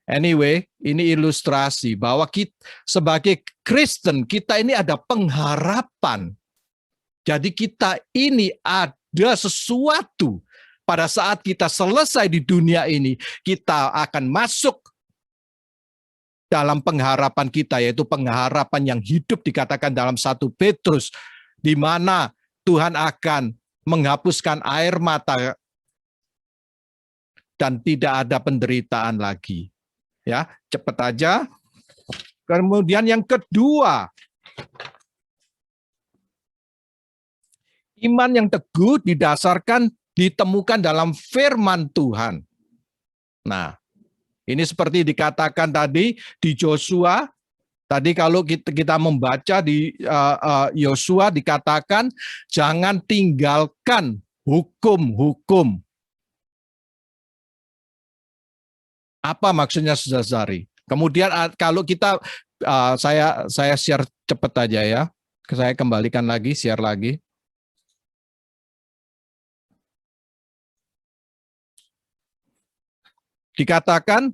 Anyway, ini ilustrasi bahwa kita sebagai Kristen, kita ini ada pengharapan. Jadi kita ini ada sesuatu pada saat kita selesai di dunia ini, kita akan masuk dalam pengharapan kita, yaitu pengharapan yang hidup dikatakan dalam 1 Petrus, di mana Tuhan akan menghapuskan air mata dan tidak ada penderitaan lagi. Ya, cepat aja. Kemudian yang kedua, iman yang teguh ditemukan dalam firman Tuhan. Nah, ini seperti dikatakan tadi di Yosua. Tadi kalau kita membaca di Yosua dikatakan jangan tinggalkan hukum-hukum. Apa maksudnya, saudara-saudari? Kemudian kalau kita saya share cepat aja ya. Saya kembalikan lagi, share lagi. Dikatakan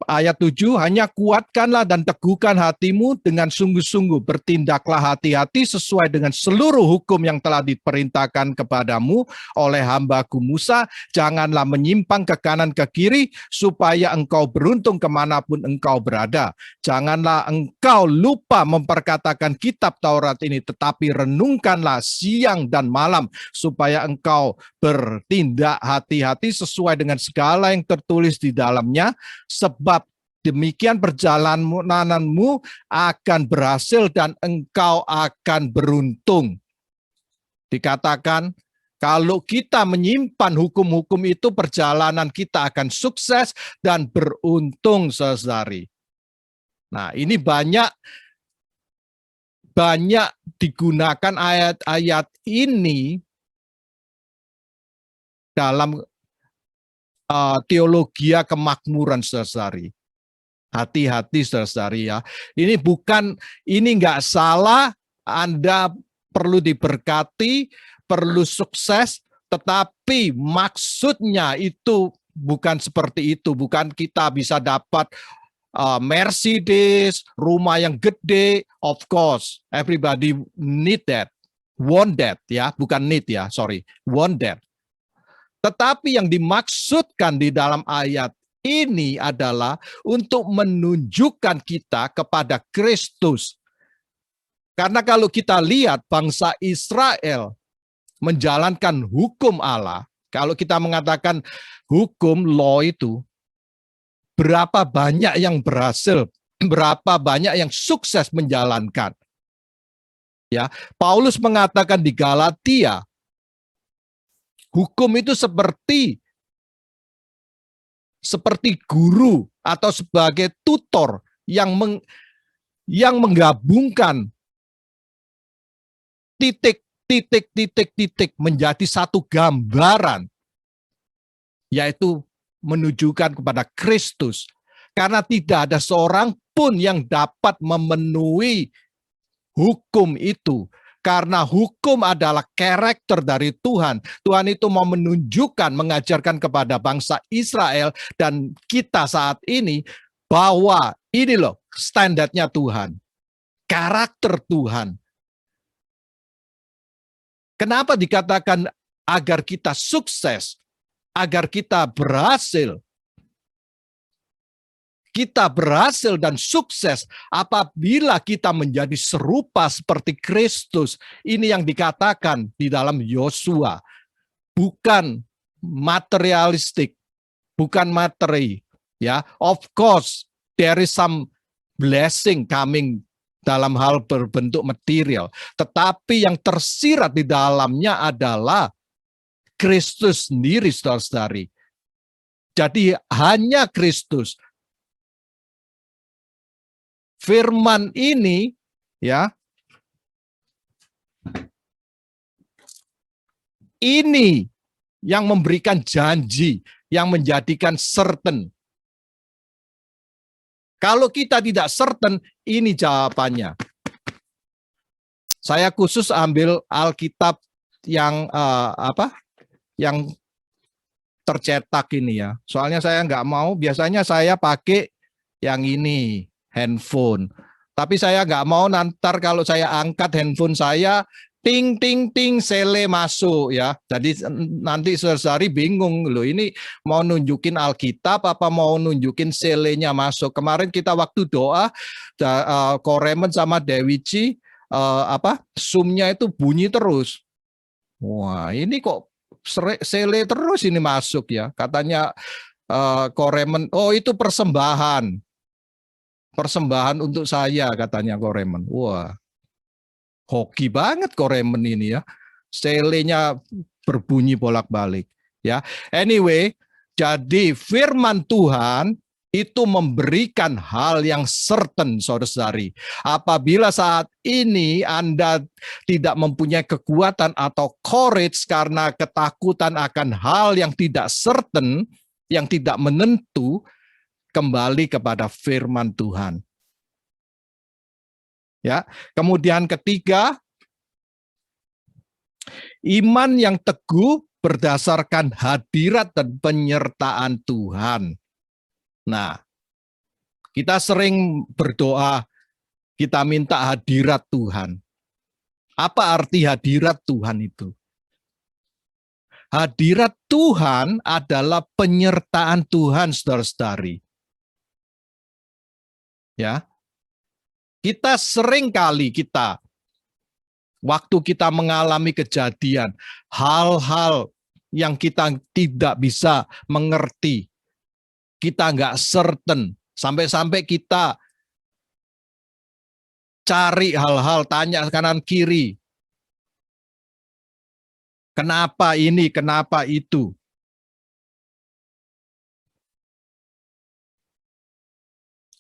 ayat 7, hanya kuatkanlah dan teguhkan hatimu dengan sungguh-sungguh, bertindaklah hati-hati sesuai dengan seluruh hukum yang telah diperintahkan kepadamu oleh hambaku Musa, janganlah menyimpang ke kanan ke kiri, supaya engkau beruntung kemanapun engkau berada. Janganlah engkau lupa memperkatakan kitab Taurat ini, tetapi renungkanlah siang dan malam, supaya engkau bertindak hati-hati sesuai dengan segala yang tertulis di dalamnya, sebab demikian perjalananmu akan berhasil dan engkau akan beruntung. Dikatakan, kalau kita menyimpan hukum-hukum itu, perjalanan kita akan sukses dan beruntung, saudari. Nah, ini banyak digunakan ayat-ayat ini dalam teologi kemakmuran, saudari. Hati-hati, saudari ya. Ini nggak salah. Anda perlu diberkati, perlu sukses, tetapi maksudnya itu bukan seperti itu. Bukan kita bisa dapat Mercedes, rumah yang gede. Of course, everybody need that, want that ya, bukan need ya, sorry, want that. Tetapi yang dimaksudkan di dalam ayat ini adalah untuk menunjukkan kita kepada Kristus. Karena kalau kita lihat bangsa Israel menjalankan hukum Allah, kalau kita mengatakan hukum law itu, berapa banyak yang berhasil, berapa banyak yang sukses menjalankan. Ya, Paulus mengatakan di Galatia, hukum itu seperti guru atau sebagai tutor yang menggabungkan titik menjadi satu gambaran, yaitu menunjukkan kepada Kristus. Karena tidak ada seorang pun yang dapat memenuhi hukum itu. Karena hukum adalah karakter dari Tuhan. Tuhan itu mau menunjukkan, mengajarkan kepada bangsa Israel dan kita saat ini bahwa ini loh standarnya Tuhan. Karakter Tuhan. Kenapa dikatakan agar kita sukses, agar kita berhasil? Kita berhasil dan sukses apabila kita menjadi serupa seperti Kristus. Ini yang dikatakan di dalam Yosua. Bukan materialistik, bukan materi. Ya, of course, there is some blessing coming dalam hal berbentuk material. Tetapi yang tersirat di dalamnya adalah Kristus sendiri, saudara-saudari. Jadi hanya Kristus. Firman ini ya, ini yang memberikan janji, yang menjadikan certain. Kalau kita tidak certain, ini jawabannya. Saya khusus ambil Alkitab yang yang tercetak ini ya. Soalnya saya nggak mau, biasanya saya pakai yang ini, handphone. Tapi saya nggak mau nanti kalau saya angkat handphone saya, ting ting ting sele masuk ya. Jadi nanti saudari bingung loh, ini mau nunjukin Alkitab apa mau nunjukin selenya masuk. Kemarin kita waktu doa Koremen sama Dewi Ci Zoom-nya itu bunyi terus. Wah, ini kok sele terus ini masuk ya. Katanya Koremen, oh itu persembahan. Persembahan untuk saya katanya Koremen. Wah, hoki banget Koremen ini ya. Selenya berbunyi bolak-balik ya. Anyway, jadi firman Tuhan itu memberikan hal yang certain, saudara-saudari. Apabila saat ini Anda tidak mempunyai kekuatan atau courage karena ketakutan akan hal yang tidak certain, yang tidak menentu, kembali kepada firman Tuhan. Ya, kemudian ketiga, iman yang teguh berdasarkan hadirat dan penyertaan Tuhan. Nah, kita sering berdoa, kita minta hadirat Tuhan. Apa arti hadirat Tuhan itu? Hadirat Tuhan adalah penyertaan Tuhan, saudara-saudari. Ya, kita sering kali waktu kita mengalami kejadian, hal-hal yang kita tidak bisa mengerti, kita nggak certain, sampai-sampai kita cari hal-hal, tanya kanan kiri, kenapa ini, kenapa itu.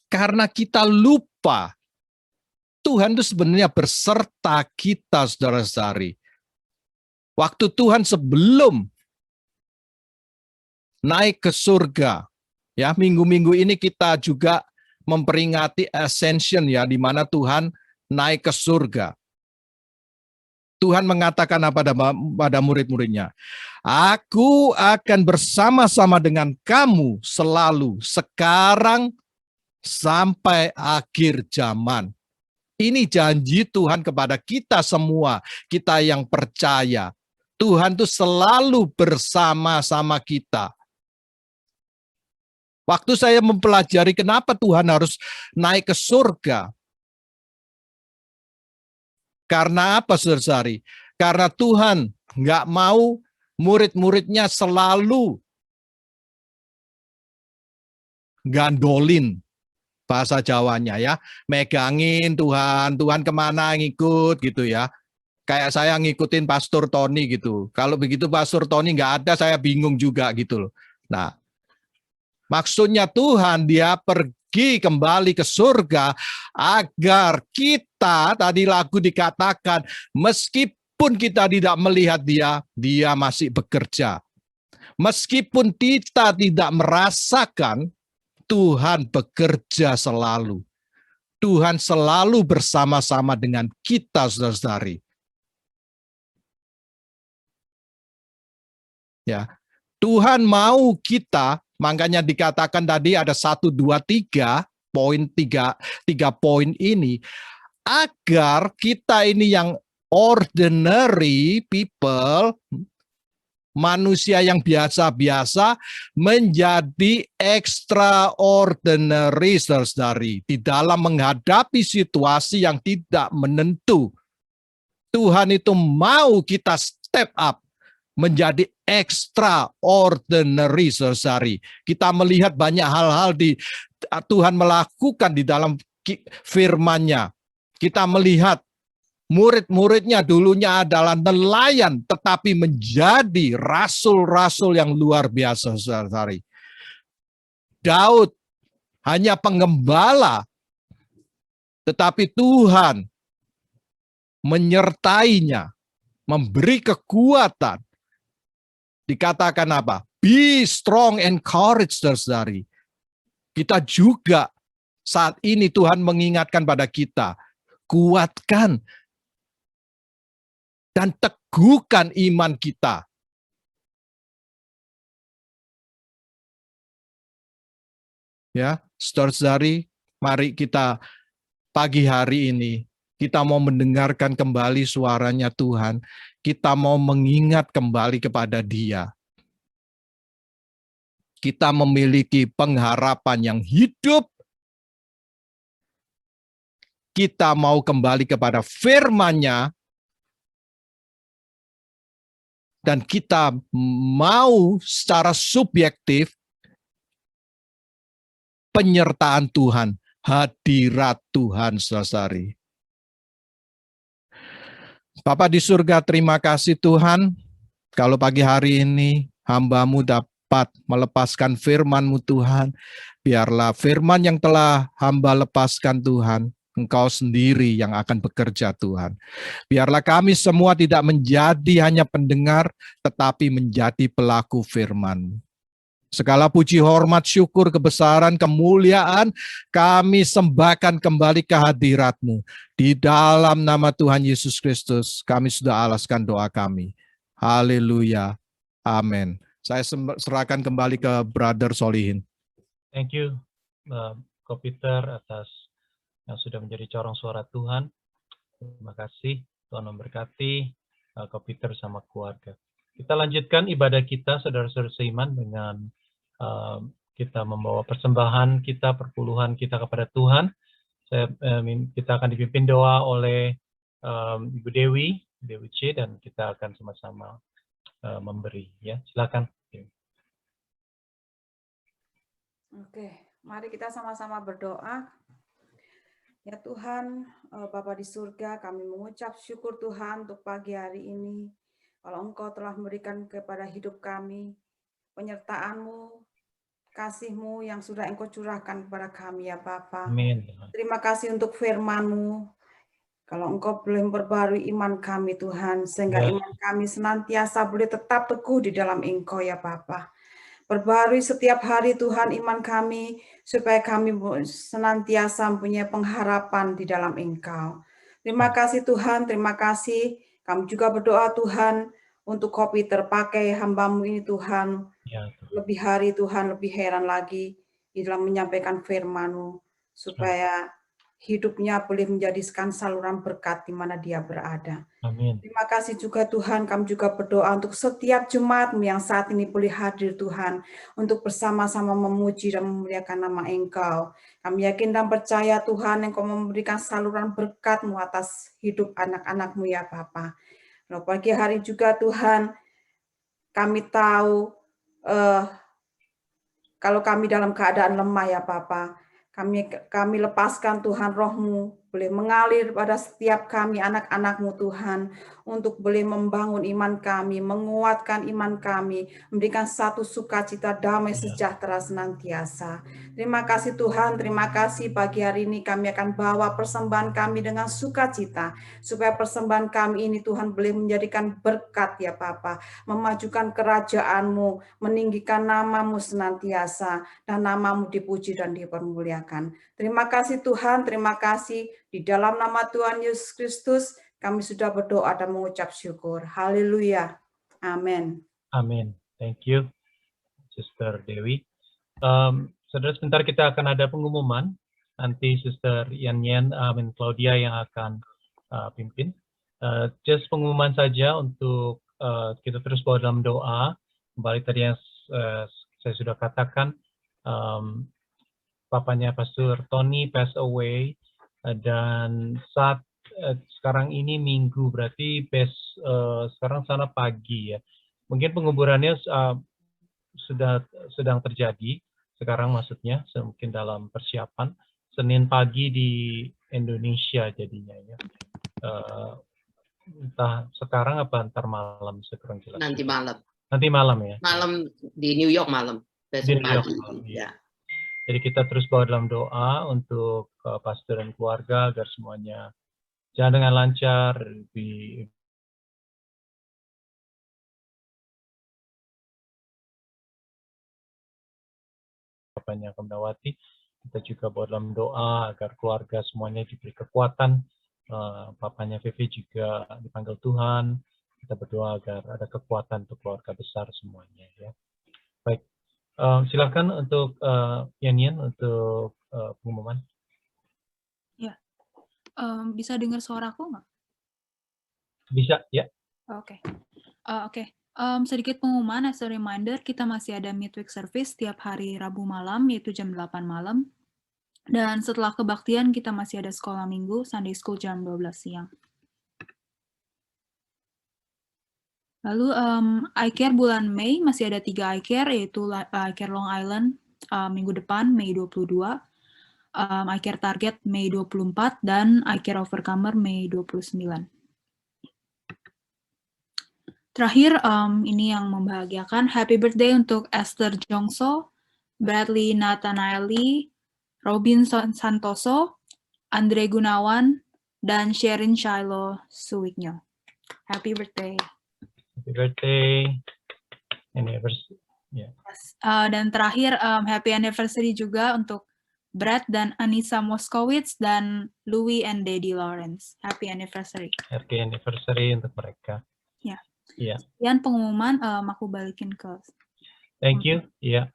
Karena kita lupa, Tuhan itu sebenarnya berserta kita, saudara-saudari. Waktu Tuhan sebelum naik ke surga, ya minggu-minggu ini kita juga memperingati ascension ya, di mana Tuhan naik ke surga. Tuhan mengatakan apa pada murid-muridnya? Aku akan bersama-sama dengan kamu selalu, sekarang sampai akhir zaman. Ini janji Tuhan kepada kita semua, kita yang percaya. Tuhan itu selalu bersama-sama kita. Waktu saya mempelajari kenapa Tuhan harus naik ke surga. Karena apa, saudara-saudari? Karena Tuhan nggak mau murid-muridnya selalu gandolin, bahasa Jawanya ya, megangin Tuhan kemana ngikut gitu ya. Kayak saya ngikutin Pastor Tony gitu. Kalau begitu Pastor Tony nggak ada, saya bingung juga gitu loh. Nah, maksudnya Tuhan dia pergi kembali ke surga agar kita, tadi lagu dikatakan, meskipun kita tidak melihat dia masih bekerja. Meskipun kita tidak merasakan, Tuhan bekerja selalu. Tuhan selalu bersama-sama dengan kita, saudara-saudari. Ya, Tuhan mau kita, makanya dikatakan tadi ada 1, 2, 3 poin, tiga poin ini, agar kita ini yang ordinary people, manusia yang biasa-biasa menjadi extraordinary, saudara-saudari, di dalam menghadapi situasi yang tidak menentu. Tuhan itu mau kita step up menjadi extraordinary, saudara-saudari. Kita melihat banyak hal-hal Tuhan melakukan di dalam firman-Nya. Kita melihat murid-muridnya dulunya adalah nelayan, tetapi menjadi rasul-rasul yang luar biasa, saudara-saudari. Daud hanya penggembala, tetapi Tuhan menyertainya, memberi kekuatan. Dikatakan apa? Be strong and courage, saudara-saudari. Kita juga saat ini Tuhan mengingatkan pada kita, kuatkan dan teguhkan iman kita. Ya, saudara-saudari, mari kita pagi hari ini kita mau mendengarkan kembali suaranya Tuhan. Kita mau mengingat kembali kepada Dia. Kita memiliki pengharapan yang hidup. Kita mau kembali kepada firman-Nya. Dan kita mau secara subjektif penyertaan Tuhan, hadirat Tuhan, saudari. Bapa di surga, terima kasih Tuhan, kalau pagi hari ini hamba-Mu dapat melepaskan firman-Mu Tuhan, biarlah firman yang telah hamba lepaskan Tuhan, Engkau sendiri yang akan bekerja Tuhan. Biarlah kami semua tidak menjadi hanya pendengar, tetapi menjadi pelaku firman. Segala puji, hormat, syukur, kebesaran, kemuliaan, kami sembahkan kembali ke hadirat-Mu. Di dalam nama Tuhan Yesus Kristus, kami sudah alaskan doa kami. Haleluya. Amin. Saya serahkan kembali ke Brother Solihin. Thank you, Ko Peter, atas yang sudah menjadi corong suara Tuhan. Terima kasih, Tuhan memberkati Ko Peter sama keluarga. Kita lanjutkan ibadah kita, saudara-saudara seiman, dengan kita membawa persembahan kita, perpuluhan kita kepada Tuhan. Kita akan dipimpin doa oleh Ibu Dewi C, dan kita akan sama-sama memberi. Ya, silakan. Oke, mari kita sama-sama berdoa. Ya Tuhan, Bapa di surga, kami mengucap syukur Tuhan untuk pagi hari ini. Kalau Engkau telah memberikan kepada hidup kami penyertaan-Mu, kasih-Mu yang sudah Engkau curahkan kepada kami ya Bapa. Amin. Terima kasih untuk firman-Mu. Kalau Engkau boleh memperbarui iman kami Tuhan, sehingga iman kami senantiasa boleh tetap teguh di dalam Engkau ya Bapa. Perbarui setiap hari Tuhan iman kami, supaya kami senantiasa mempunyai pengharapan di dalam Engkau. Terima kasih Tuhan, terima kasih. Kami juga berdoa Tuhan, untuk Ko Peter, pakai hamba-Mu ini Tuhan. Ya, lebih hari Tuhan, lebih heran lagi di dalam menyampaikan firman-Mu, supaya hidupnya boleh menjadikan saluran berkat di mana dia berada. Amin. Terima kasih juga Tuhan, kami juga berdoa untuk setiap jemaat-Mu yang saat ini boleh hadir Tuhan, untuk bersama-sama memuji dan memuliakan nama Engkau. Kami yakin dan percaya Tuhan, Engkau memberikan saluran berkat-Mu atas hidup anak-anak-Mu ya Bapa. Lalu pagi hari juga Tuhan, kami tahu kalau kami dalam keadaan lemah ya Bapa, kami lepaskan Tuhan Roh-Mu boleh mengalir pada setiap kami anak-anak-Mu Tuhan, untuk boleh membangun iman kami, menguatkan iman kami, memberikan satu sukacita, damai, sejahtera senantiasa. Terima kasih Tuhan, terima kasih pagi hari ini kami akan bawa persembahan kami dengan sukacita, supaya persembahan kami ini Tuhan boleh menjadikan berkat ya Bapa, memajukan kerajaan-Mu, meninggikan nama-Mu senantiasa, dan nama-Mu dipuji dan dipermuliakan. Terima kasih Tuhan, terima kasih. Di dalam nama Tuhan Yesus Kristus, kami sudah berdoa dan mengucap syukur. Haleluya. Amin. Amin. Thank you, Sister Dewi. Saudara, sebentar kita akan ada pengumuman. Nanti Sister Yan Claudia yang akan pimpin. Just pengumuman saja untuk kita terus bawa dalam doa. Kembali tadi yang saya sudah katakan, papanya Pastor Tony pass away, dan saat sekarang ini Minggu, berarti sekarang sana pagi ya. Mungkin penguburannya sedang terjadi sekarang, maksudnya mungkin dalam persiapan. Senin pagi di Indonesia jadinya ya. Entah sekarang apa ntar malam, sekarang jelas. Nanti malam. Nanti malam ya. Malam di New York malam. Di New York malam, ya. Jadi kita terus bawa dalam doa untuk pastor dan keluarga agar semuanya jalan dengan lancar, Bapaknya Kemdawati. Kita juga bawa dalam doa agar keluarga semuanya diberi kekuatan. Papanya Vivi juga dipanggil Tuhan. Kita berdoa agar ada kekuatan untuk keluarga besar semuanya ya. Baik. Silakan untuk Yan untuk pengumuman. Ya, bisa dengar suaraku nggak? Bisa, ya. Oke. Oke. Sedikit pengumuman as a reminder, kita masih ada midweek service setiap hari Rabu malam, yaitu jam 8 malam. Dan setelah kebaktian, kita masih ada sekolah minggu, Sunday School jam 12 siang. Lalu iCare bulan Mei masih ada 3 iCare, yaitu iCare Long Island minggu depan, Mei 22, iCare Target Mei 24, dan iCare Overcomer Mei 29. Terakhir, ini yang membahagiakan, happy birthday untuk Esther Jongso, Bradley Nathanaeli, Robin Santoso, Andre Gunawan, dan Sherin Shiloh Suwiknyo. Happy birthday. Happy birthday. Anniversary. Yeah. Dan terakhir, happy anniversary juga untuk Brad dan Anissa Moskowitz dan Louis and Daddy Lawrence. Happy anniversary. Happy anniversary untuk mereka. Ya. Iya. Sekian pengumuman, aku balikin ke. Thank you. Iya.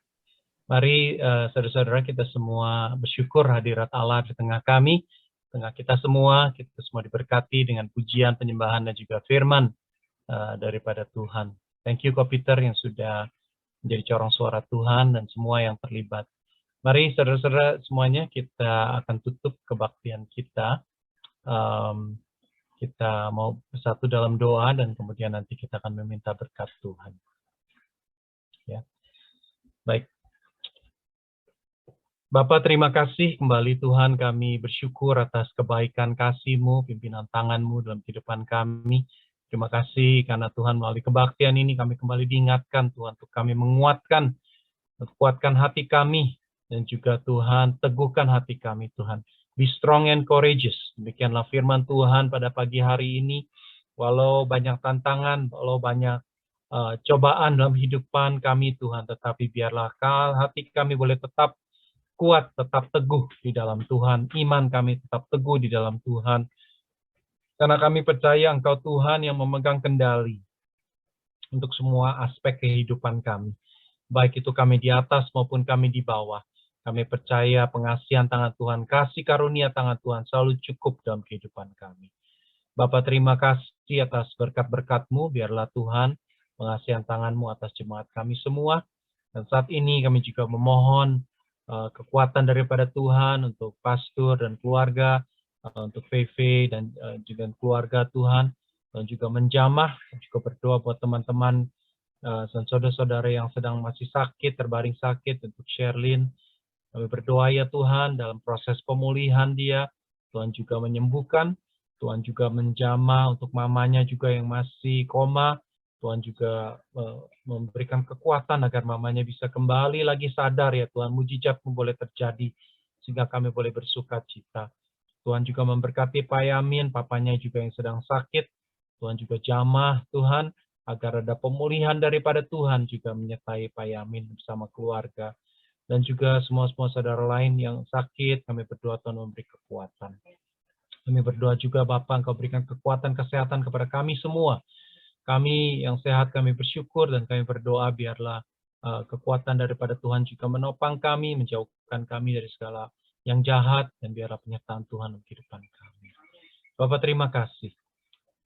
Mari saudara-saudara kita semua bersyukur hadirat Allah di tengah kami, tengah kita semua diberkati dengan pujian, penyembahan dan juga firman daripada Tuhan. Thank you Ko Peter yang sudah menjadi corong suara Tuhan dan semua yang terlibat. Mari saudara-saudara semuanya kita akan tutup kebaktian kita. Kita mau bersatu dalam doa dan kemudian nanti kita akan meminta berkat Tuhan. Ya. Baik. Bapak, terima kasih kembali Tuhan, kami bersyukur atas kebaikan kasih-Mu, pimpinan tangan-Mu dalam kehidupan kami. Terima kasih karena Tuhan melalui kebaktian ini kami kembali diingatkan Tuhan untuk kami menguatkan hati kami dan juga Tuhan teguhkan hati kami Tuhan. Be strong and courageous. Demikianlah firman Tuhan pada pagi hari ini. Walau banyak tantangan, walau banyak cobaan dalam kehidupan kami Tuhan, tetapi biarlah hati kami boleh tetap kuat, tetap teguh di dalam Tuhan. Iman kami tetap teguh di dalam Tuhan. Karena kami percaya Engkau Tuhan yang memegang kendali untuk semua aspek kehidupan kami. Baik itu kami di atas maupun kami di bawah. Kami percaya pengasihan tangan Tuhan, kasih karunia tangan Tuhan selalu cukup dalam kehidupan kami. Bapak terima kasih atas berkat-berkat-Mu. Biarlah Tuhan pengasihan tangan-Mu atas jemaat kami semua. Dan saat ini kami juga memohon kekuatan daripada Tuhan untuk pastor dan keluarga, untuk VV dan juga keluarga Tuhan, dan juga menjamah, dan juga berdoa buat teman-teman dan saudara-saudara yang sedang masih sakit, terbaring sakit, untuk Sherlyn. Kami berdoa ya Tuhan dalam proses pemulihan dia, Tuhan juga menyembuhkan, Tuhan juga menjamah untuk mamanya juga yang masih koma. Tuhan juga memberikan kekuatan agar mamanya bisa kembali lagi sadar ya Tuhan. Mujizat-Mu boleh terjadi sehingga kami boleh bersuka cita. Tuhan juga memberkati Pak Yamin, papanya juga yang sedang sakit. Tuhan juga jamah Tuhan agar ada pemulihan daripada Tuhan juga menyertai Pak Yamin bersama keluarga. Dan juga semua saudara lain yang sakit, kami berdoa Tuhan memberi kekuatan. Kami berdoa juga Bapak Engkau berikan kekuatan kesehatan kepada kami semua. Kami yang sehat, kami bersyukur dan kami berdoa biarlah kekuatan daripada Tuhan juga menopang kami, menjauhkan kami dari segala yang jahat, dan biarlah penyertaan Tuhan dalam kehidupan kami. Bapak terima kasih.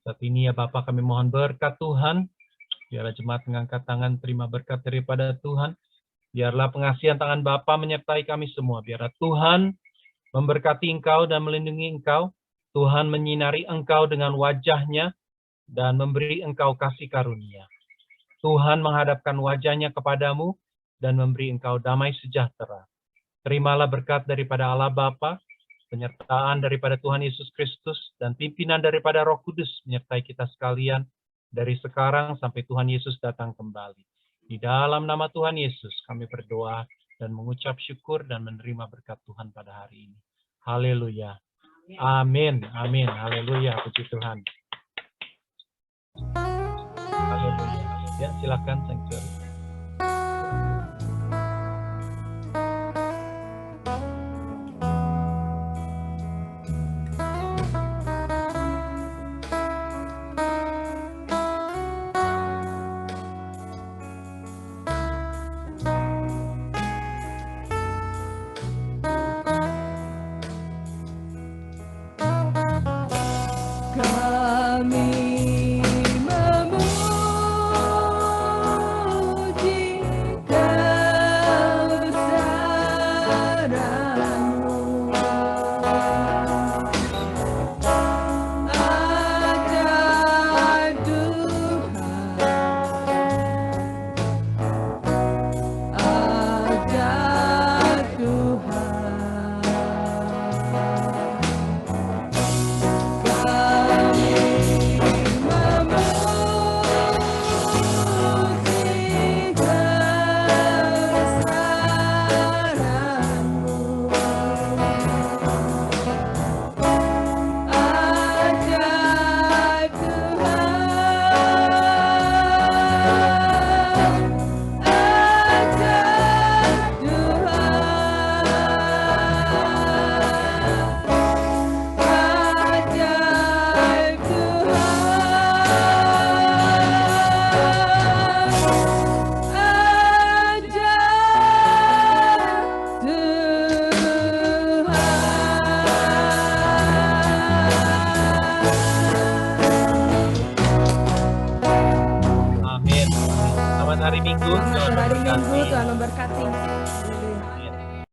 Saat ini ya Bapak kami mohon berkat Tuhan, biarlah jemaat mengangkat tangan terima berkat daripada Tuhan, biarlah pengasihan tangan Bapa menyertai kami semua, biarlah Tuhan memberkati Engkau dan melindungi Engkau, Tuhan menyinari Engkau dengan wajah-Nya, dan memberi Engkau kasih karunia. Tuhan menghadapkan wajah-Nya kepadamu dan memberi Engkau damai sejahtera. Terimalah berkat daripada Allah Bapa, penyertaan daripada Tuhan Yesus Kristus, dan pimpinan daripada Roh Kudus menyertai kita sekalian dari sekarang sampai Tuhan Yesus datang kembali. Di dalam nama Tuhan Yesus kami berdoa dan mengucap syukur dan menerima berkat Tuhan pada hari ini. Haleluya. Amin. Amin. Haleluya. Puji Tuhan. Haleluya. Ya, silakan Sanctuary. Minggu. Selamat Tuhan hari Minggu, memberkati. Tuhan memberkati.